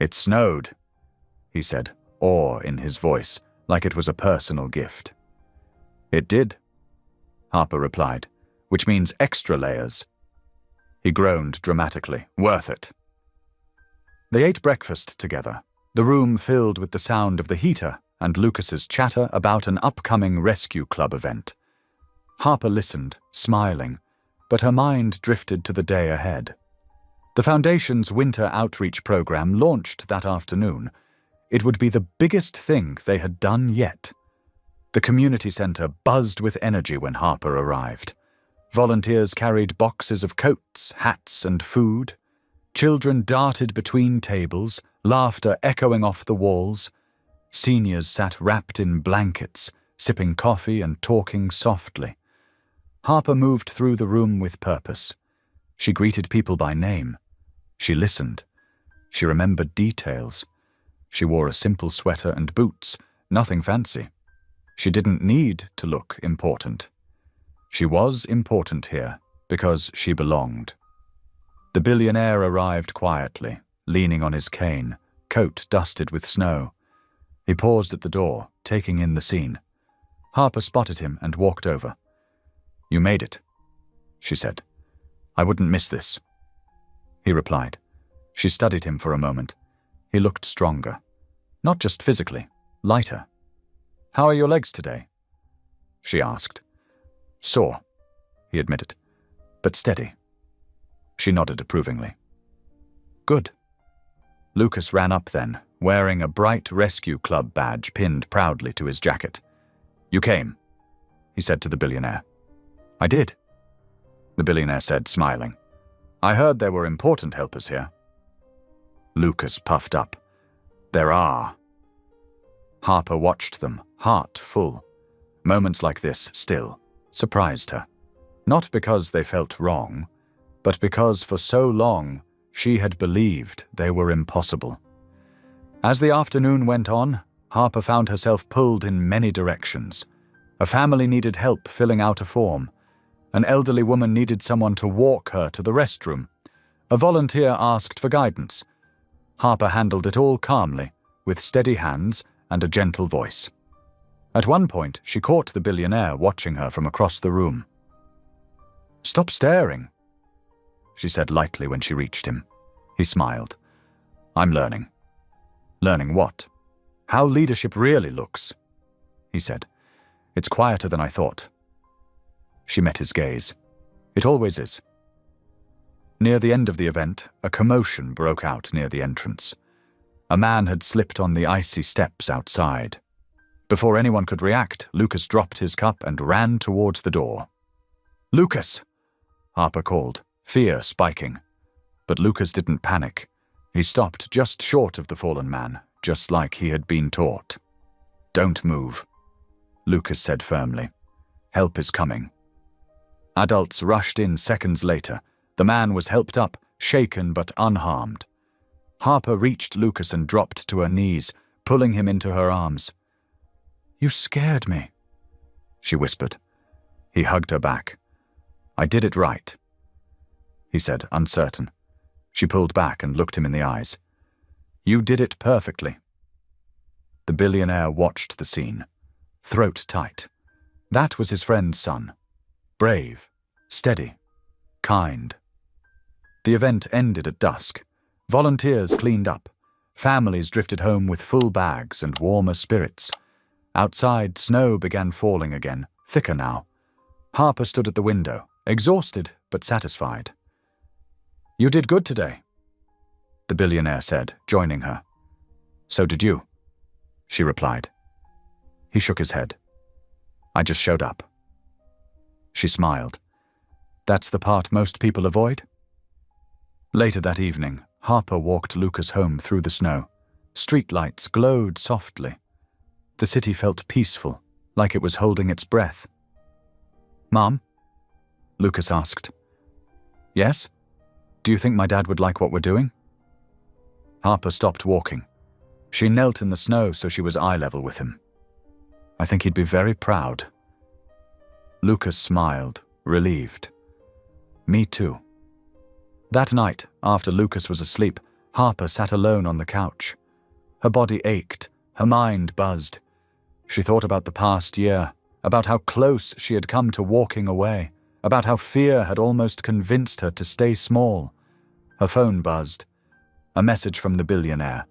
"It snowed," he said, awe in his voice, like it was a personal gift. "It did," Harper replied, "which means extra layers." He groaned dramatically. "Worth it." They ate breakfast together, the room filled with the sound of the heater and Lucas's chatter about an upcoming rescue club event. Harper listened, smiling, but her mind drifted to the day ahead. The Foundation's winter outreach program launched that afternoon. It would be the biggest thing they had done yet. The community center buzzed with energy when Harper arrived. Volunteers carried boxes of coats, hats, and food. Children darted between tables, laughter echoing off the walls. Seniors sat wrapped in blankets, sipping coffee and talking softly. Harper moved through the room with purpose. She greeted people by name. She listened. She remembered details. She wore a simple sweater and boots, nothing fancy. She didn't need to look important. She was important here because she belonged. The billionaire arrived quietly, leaning on his cane, coat dusted with snow. He paused at the door, taking in the scene. Harper spotted him and walked over. "You made it," she said. "I wouldn't miss this." He replied. She studied him for a moment. He looked stronger. Not just physically, lighter. "How are your legs today?" she asked. "Sore," he admitted, "but steady." She nodded approvingly. "Good." Lucas ran up then, wearing a bright rescue club badge pinned proudly to his jacket. "You came," he said to the billionaire. "I did," the billionaire said, smiling. "I heard there were important helpers here." Lucas puffed up. "There are." Harper watched them, heart full. Moments like this, still, surprised her. Not because they felt wrong, but because for so long she had believed they were impossible. As the afternoon went on, Harper found herself pulled in many directions. A family needed help filling out a form. An elderly woman needed someone to walk her to the restroom. A volunteer asked for guidance. Harper handled it all calmly, with steady hands and a gentle voice. At one point, she caught the billionaire watching her from across the room. "Stop staring," she said lightly when she reached him. He smiled. "I'm learning." "Learning what?" "How leadership really looks," he said. "It's quieter than I thought." She met his gaze. "It always is." Near the end of the event, a commotion broke out near the entrance. A man had slipped on the icy steps outside. Before anyone could react, Lucas dropped his cup and ran towards the door. "Lucas!" Harper called, fear spiking. But Lucas didn't panic. He stopped just short of the fallen man, just like he had been taught. "Don't move," Lucas said firmly. "Help is coming." Adults rushed in seconds later. The man was helped up, shaken but unharmed. Harper reached Lucas and dropped to her knees, pulling him into her arms. "You scared me," she whispered. He hugged her back. "I did it right," he said, uncertain. She pulled back and looked him in the eyes. "You did it perfectly." The billionaire watched the scene, throat tight. That was his friend's son. Brave, steady, kind. The event ended at dusk. Volunteers cleaned up. Families drifted home with full bags and warmer spirits. Outside, snow began falling again, thicker now. Harper stood at the window, exhausted but satisfied. "You did good today," the billionaire said, joining her. "So did you," she replied. He shook his head. "I just showed up." She smiled. "That's the part most people avoid?" Later that evening, Harper walked Lucas home through the snow. Streetlights glowed softly. The city felt peaceful, like it was holding its breath. "Mom?" Lucas asked. "Yes? Do you think my dad would like what we're doing?" Harper stopped walking. She knelt in the snow so she was eye level with him. "I think he'd be very proud." Lucas smiled, relieved. "Me too." That night, after Lucas was asleep, Harper sat alone on the couch. Her body ached, her mind buzzed. She thought about the past year, about how close she had come to walking away, about how fear had almost convinced her to stay small. Her phone buzzed. A message from the billionaire.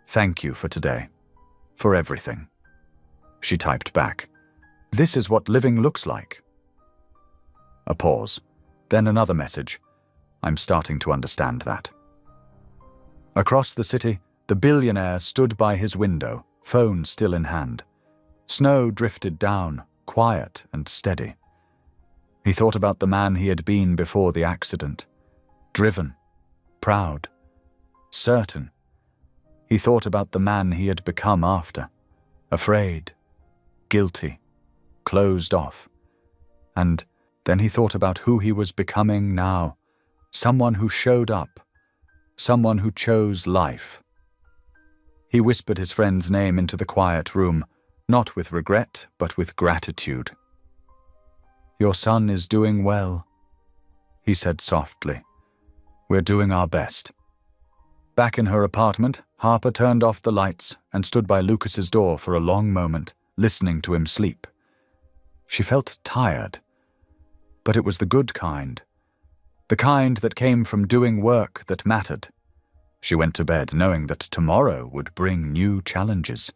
"Thank you for today. For everything." She typed back, "This is what living looks like." A pause. Then another message. "I'm starting to understand that." Across the city, the billionaire stood by his window, phone still in hand. Snow drifted down, quiet and steady. He thought about the man he had been before the accident. Driven, proud, certain. He thought about the man he had become after. Afraid, guilty, closed off. And then he thought about who he was becoming now. Someone who showed up. Someone who chose life. He whispered his friend's name into the quiet room, not with regret, but with gratitude. "Your son is doing well," he said softly. "We're doing our best." Back in her apartment, Harper turned off the lights and stood by Lucas's door for a long moment, listening to him sleep. She felt tired, but it was the good kind. The kind that came from doing work that mattered. She went to bed knowing that tomorrow would bring new challenges,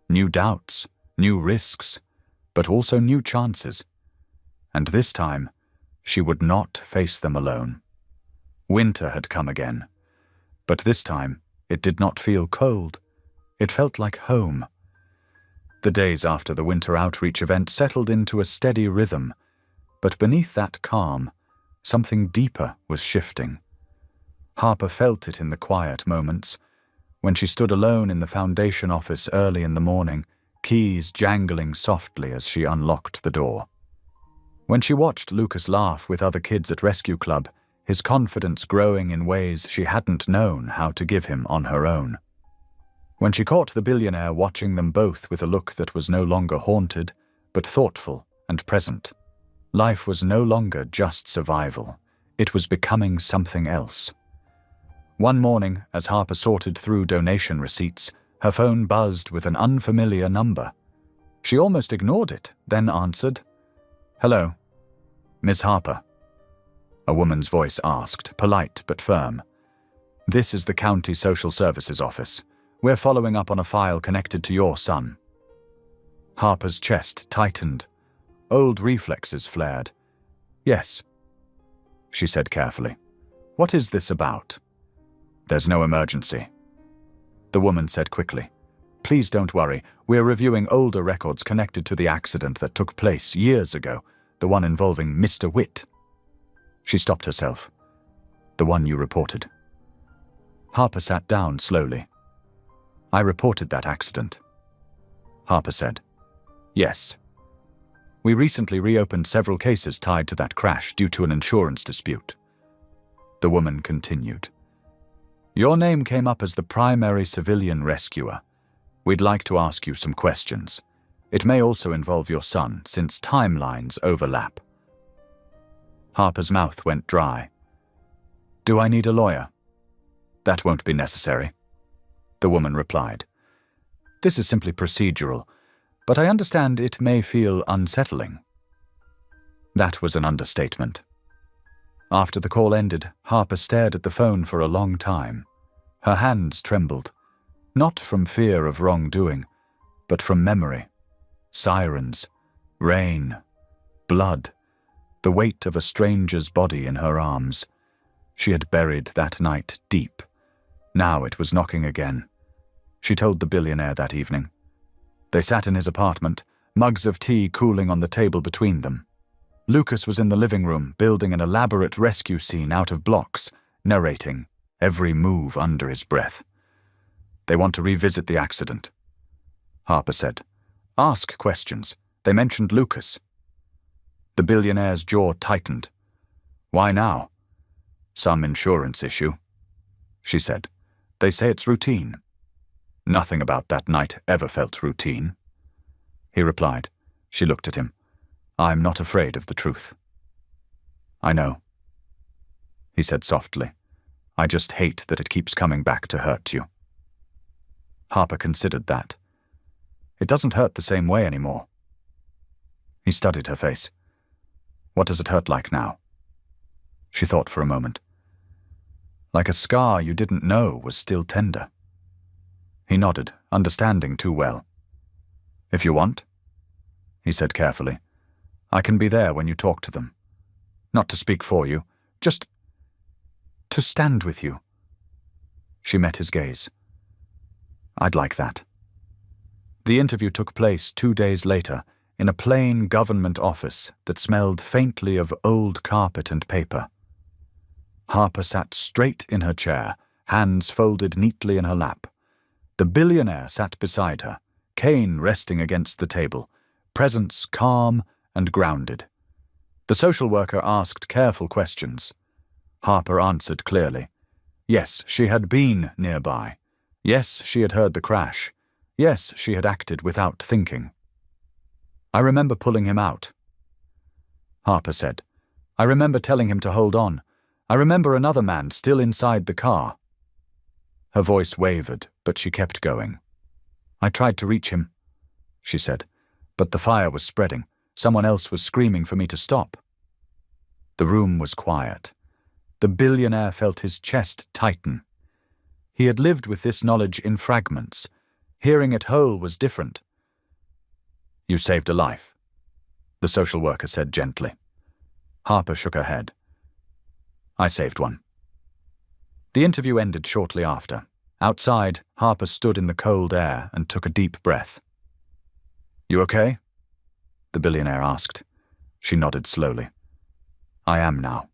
new doubts, new risks, but also new chances. And this time, she would not face them alone. Winter had come again, but this time it did not feel cold. It felt like home. The days after the winter outreach event settled into a steady rhythm, but beneath that calm, something deeper was shifting. Harper felt it in the quiet moments, when she stood alone in the foundation office early in the morning, keys jangling softly as she unlocked the door. When she watched Lucas laugh with other kids at Rescue Club, his confidence growing in ways she hadn't known how to give him on her own. When she caught the billionaire watching them both with a look that was no longer haunted, but thoughtful and present. Life was no longer just survival. It was becoming something else. One morning, as Harper sorted through donation receipts, her phone buzzed with an unfamiliar number. She almost ignored it, then answered. "Hello, Miss Harper," a woman's voice asked, polite but firm. "This is the County Social Services Office. We're following up on a file connected to your son." Harper's chest tightened. Old reflexes flared. "Yes," she said carefully. "What is this about?" "There's no emergency," the woman said quickly. "Please don't worry. We're reviewing older records connected to the accident that took place years ago, the one involving Mr. Witt." She stopped herself. "The one you reported." Harper sat down slowly. "I reported that accident," Harper said. "Yes. We recently reopened several cases tied to that crash due to an insurance dispute." The woman continued. "Your name came up as the primary civilian rescuer. We'd like to ask you some questions. It may also involve your son, since timelines overlap." Harper's mouth went dry. "Do I need a lawyer?" "That won't be necessary," the woman replied. "This is simply procedural, but I understand it may feel unsettling." That was an understatement. After the call ended, Harper stared at the phone for a long time. Her hands trembled, not from fear of wrongdoing, but from memory. Sirens, rain, blood, the weight of a stranger's body in her arms. She had buried that night deep. Now it was knocking again. she told the billionaire that evening. They sat in his apartment, mugs of tea cooling on the table between them. Lucas was in the living room, building an elaborate rescue scene out of blocks, narrating every move under his breath. They want to revisit the accident, Harper said. Ask questions. They mentioned Lucas. The billionaire's jaw tightened. Why now? Some insurance issue, she said. They say it's routine. Nothing about that night ever felt routine, he replied. She looked at him. I'm not afraid of the truth. I know, he said softly. I just hate that it keeps coming back to hurt you. Harper considered that. It doesn't hurt the same way anymore. He studied her face. What does it hurt like now? She thought for a moment. Like a scar you didn't know was still tender. He nodded, understanding too well. If you want, he said carefully, I can be there when you talk to them. Not to speak for you, just to stand with you. She met his gaze. I'd like that. The interview took place 2 days later in a plain government office that smelled faintly of old carpet and paper. Harper sat straight in her chair, hands folded neatly in her lap. The billionaire sat beside her, cane resting against the table, presence calm and grounded. The social worker asked careful questions. Harper answered clearly. Yes, she had been nearby. Yes, she had heard the crash. Yes, she had acted without thinking. I remember pulling him out, Harper said. I remember telling him to hold on. I remember another man still inside the car. Her voice wavered, but she kept going. I tried to reach him, she said, but the fire was spreading. Someone else was screaming for me to stop. The room was quiet. The billionaire felt his chest tighten. He had lived with this knowledge in fragments. Hearing it whole was different. You saved a life, the social worker said gently. Harper shook her head. I saved one. The interview ended shortly after. Outside, Harper stood in the cold air and took a deep breath. You okay? The billionaire asked. She nodded slowly. I am now.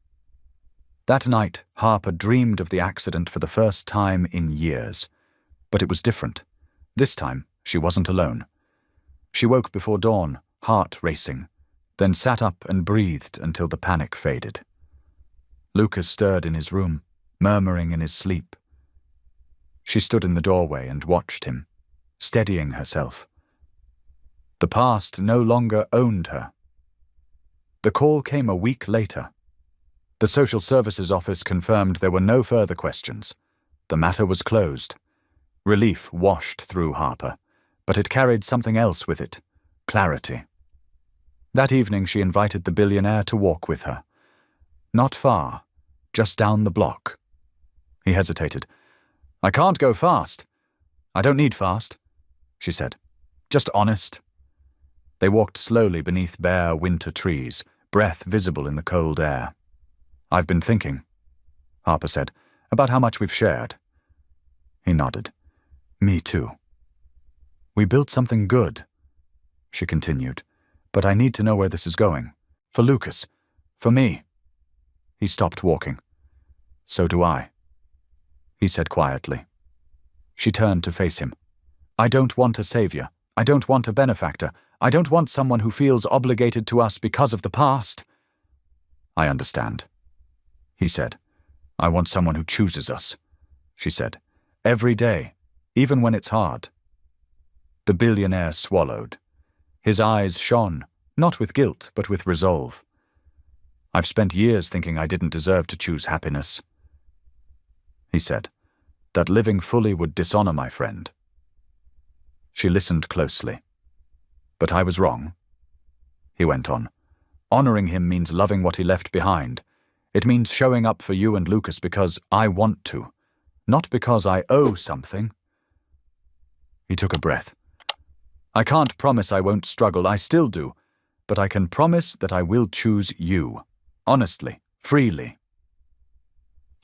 That night, Harper dreamed of the accident for the first time in years. But it was different. This time, she wasn't alone. She woke before dawn, heart racing, then sat up and breathed until the panic faded. Lucas stirred in his room, murmuring in his sleep. She stood in the doorway and watched him, steadying herself. The past no longer owned her. The call came a week later. The social services office confirmed there were no further questions. The matter was closed. Relief washed through Harper, but it carried something else with it, clarity. That evening she invited the billionaire to walk with her. Not far, just down the block. He hesitated. I can't go fast. I don't need fast, she said. Just honest. They walked slowly beneath bare winter trees, breath visible in the cold air. I've been thinking, Harper said, about how much we've shared. He nodded. Me too. We built something good, she continued, but I need to know where this is going. For Lucas. For me. He stopped walking. So do I, he said quietly. She turned to face him. I don't want a savior. I don't want a benefactor. I don't want someone who feels obligated to us because of the past. I understand, he said. I want someone who chooses us, she said. Every day, even when it's hard. The billionaire swallowed. His eyes shone, not with guilt, but with resolve. I've spent years thinking I didn't deserve to choose happiness, he said, that living fully would dishonor my friend. She listened closely. But I was wrong, he went on. Honoring him means loving what he left behind. It means showing up for you and Lucas because I want to, not because I owe something. He took a breath. I can't promise I won't struggle, I still do, but I can promise that I will choose you, honestly, freely.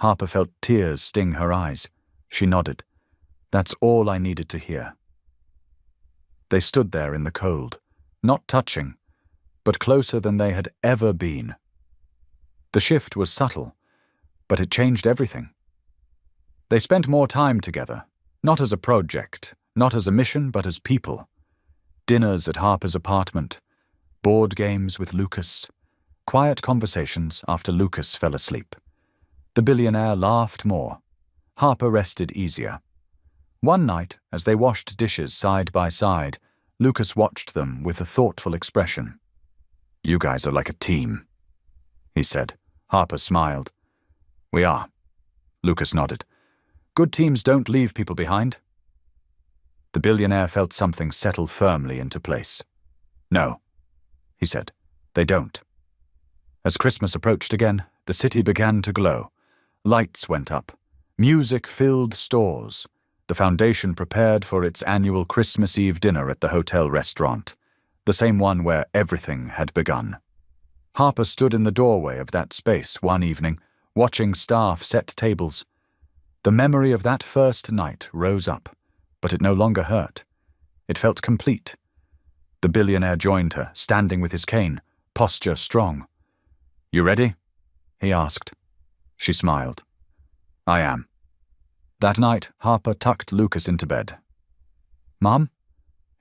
Harper felt tears sting her eyes. She nodded. That's all I needed to hear. They stood there in the cold, not touching, but closer than they had ever been. The shift was subtle, but it changed everything. They spent more time together, not as a project, not as a mission, but as people. Dinners at Harper's apartment, board games with Lucas, quiet conversations after Lucas fell asleep. The billionaire laughed more. Harper rested easier. One night, as they washed dishes side by side, Lucas watched them with a thoughtful expression. "You guys are like a team," he said. Harper smiled. "We are." Lucas nodded. "Good teams don't leave people behind." The billionaire felt something settle firmly into place. "No," he said, "they don't." As Christmas approached again, the city began to glow. Lights went up. Music filled stores. The foundation prepared for its annual Christmas Eve dinner at the hotel restaurant, the same one where everything had begun. Harper stood in the doorway of that space one evening, watching staff set tables. The memory of that first night rose up, but it no longer hurt. It felt complete. The billionaire joined her, standing with his cane, posture strong. "You ready?" he asked. She smiled. "I am." That night, Harper tucked Lucas into bed. "Mom?"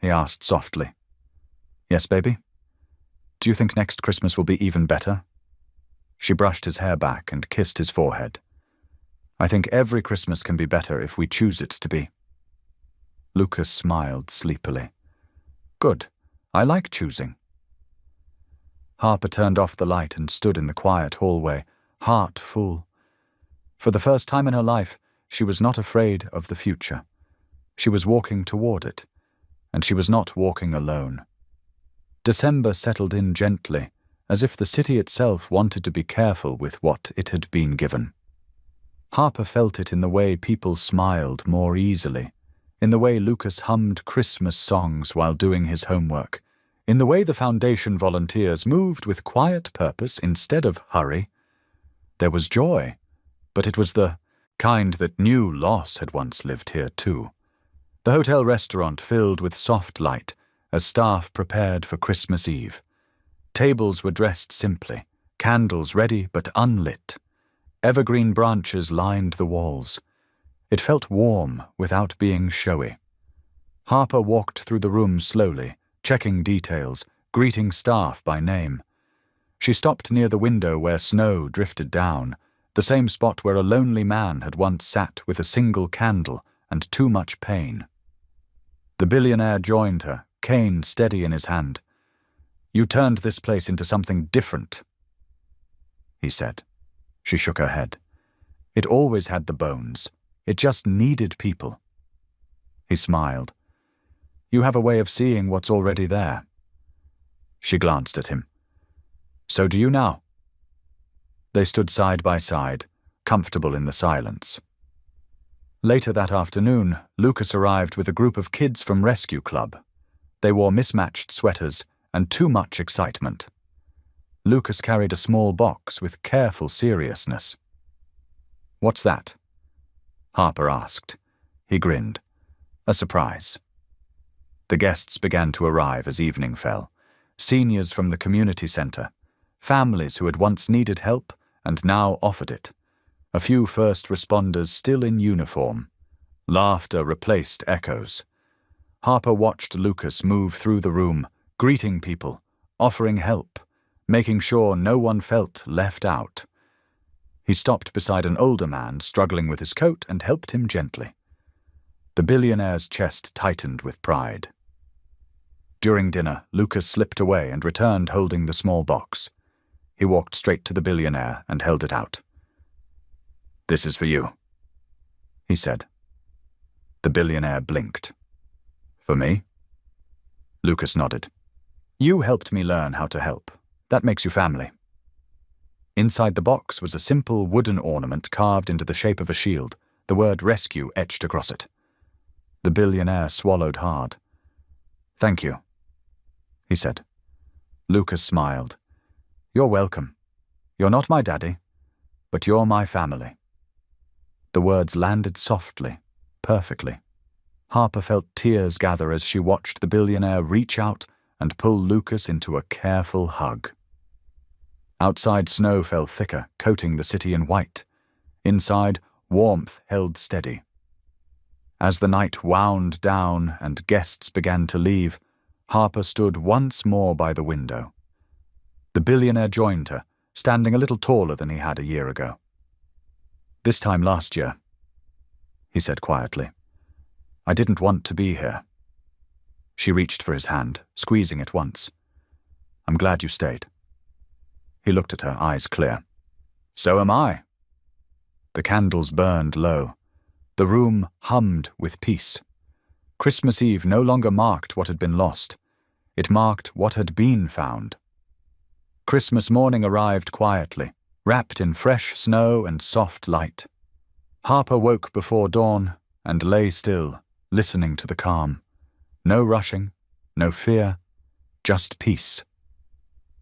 he asked softly. "Yes, baby? Do you think next Christmas will be even better?" She brushed his hair back and kissed his forehead. "I think every Christmas can be better if we choose it to be." Lucas smiled sleepily. "Good. I like choosing." Harper turned off the light and stood in the quiet hallway, heart full. For the first time in her life, she was not afraid of the future. She was walking toward it, and she was not walking alone. December settled in gently, as if the city itself wanted to be careful with what it had been given. Harper felt it in the way people smiled more easily, in the way Lucas hummed Christmas songs while doing his homework, in the way the foundation volunteers moved with quiet purpose instead of hurry. There was joy, but it was the kind that knew loss had once lived here too. The hotel restaurant filled with soft light as staff prepared for Christmas Eve. Tables were dressed simply, candles ready but unlit. Evergreen branches lined the walls. It felt warm without being showy. Harper walked through the room slowly, checking details, greeting staff by name. She stopped near the window where snow drifted down, the same spot where a lonely man had once sat with a single candle and too much pain. The billionaire joined her, cane steady in his hand. "You turned this place into something different," he said. She shook her head. "It always had the bones. It just needed people." He smiled. "You have a way of seeing what's already there." She glanced at him. "So do you now?" They stood side by side, comfortable in the silence. Later that afternoon, Lucas arrived with a group of kids from Rescue Club. They wore mismatched sweaters and too much excitement. Lucas carried a small box with careful seriousness. "What's that?" Harper asked. He grinned. "A surprise." The guests began to arrive as evening fell. Seniors from the community center, families who had once needed help and now offered it. A few first responders still in uniform. Laughter replaced echoes. Harper watched Lucas move through the room, greeting people, offering help, making sure no one felt left out. He stopped beside an older man struggling with his coat and helped him gently. The billionaire's chest tightened with pride. During dinner, Lucas slipped away and returned holding the small box. He walked straight to the billionaire and held it out. "This is for you," he said. The billionaire blinked. "For me?" Lucas nodded. "You helped me learn how to help. That makes you family." Inside the box was a simple wooden ornament carved into the shape of a shield, the word rescue etched across it. The billionaire swallowed hard. "Thank you," he said. Lucas smiled. "You're welcome. You're not my daddy, but you're my family." The words landed softly, perfectly. Harper felt tears gather as she watched the billionaire reach out and pull Lucas into a careful hug. Outside, snow fell thicker, coating the city in white. Inside, warmth held steady. As the night wound down and guests began to leave, Harper stood once more by the window. The billionaire joined her, standing a little taller than he had a year ago. "This time last year," he said quietly, "I didn't want to be here." She reached for his hand, squeezing it once. "I'm glad you stayed." He looked at her, eyes clear. "So am I." The candles burned low. The room hummed with peace. Christmas Eve no longer marked what had been lost. It marked what had been found. Christmas morning arrived quietly, wrapped in fresh snow and soft light. Harper woke before dawn and lay still, listening to the calm. No rushing, no fear, just peace.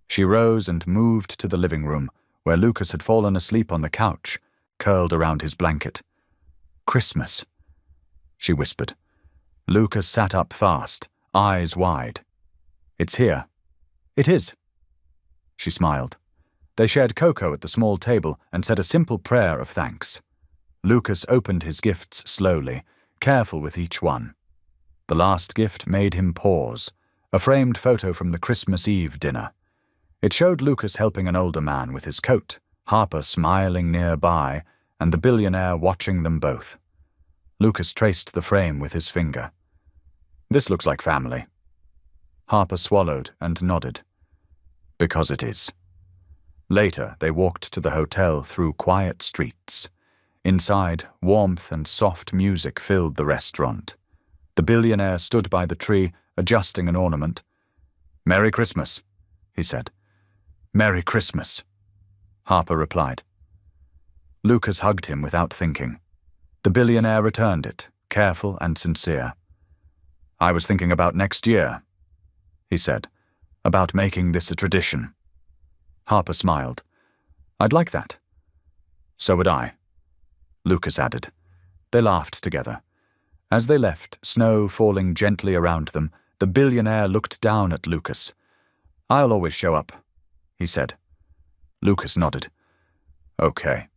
She rose and moved to the living room, where Lucas had fallen asleep on the couch, curled around his blanket. "Christmas," she whispered. Lucas sat up fast, eyes wide. "It's here." "It is." She smiled. They shared cocoa at the small table and said a simple prayer of thanks. Lucas opened his gifts slowly, careful with each one. The last gift made him pause, a framed photo from the Christmas Eve dinner. It showed Lucas helping an older man with his coat, Harper smiling nearby, and the billionaire watching them both. Lucas traced the frame with his finger. "This looks like family." Harper swallowed and nodded. "Because it is." Later, they walked to the hotel through quiet streets. Inside, warmth and soft music filled the restaurant. The billionaire stood by the tree, adjusting an ornament. "Merry Christmas," he said. "Merry Christmas," Harper replied. Lucas hugged him without thinking. The billionaire returned it, careful and sincere. "I was thinking about next year," he said, "about making this a tradition." Harper smiled. "I'd like that." "So would I," Lucas added. They laughed together. As they left, snow falling gently around them, the billionaire looked down at Lucas. "I'll always show up," he said. Lucas nodded. "Okay."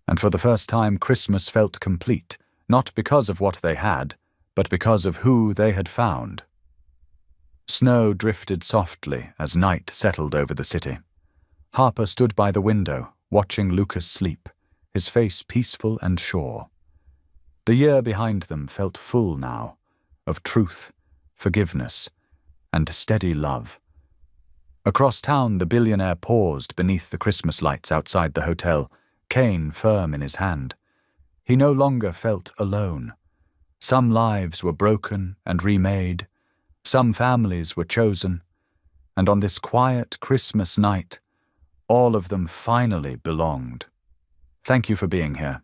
And for the first time, Christmas felt complete, not because of what they had, but because of who they had found. Snow drifted softly as night settled over the city. Harper stood by the window, watching Lucas sleep, his face peaceful and sure. The year behind them felt full now, of truth, forgiveness, and steady love. Across town, the billionaire paused beneath the Christmas lights outside the hotel, cane firm in his hand. He no longer felt alone. Some lives were broken and remade, some families were chosen, and on this quiet Christmas night, all of them finally belonged. Thank you for being here.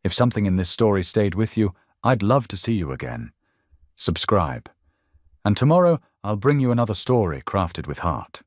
If something in this story stayed with you, I'd love to see you again. Subscribe. And tomorrow, I'll bring you another story crafted with heart.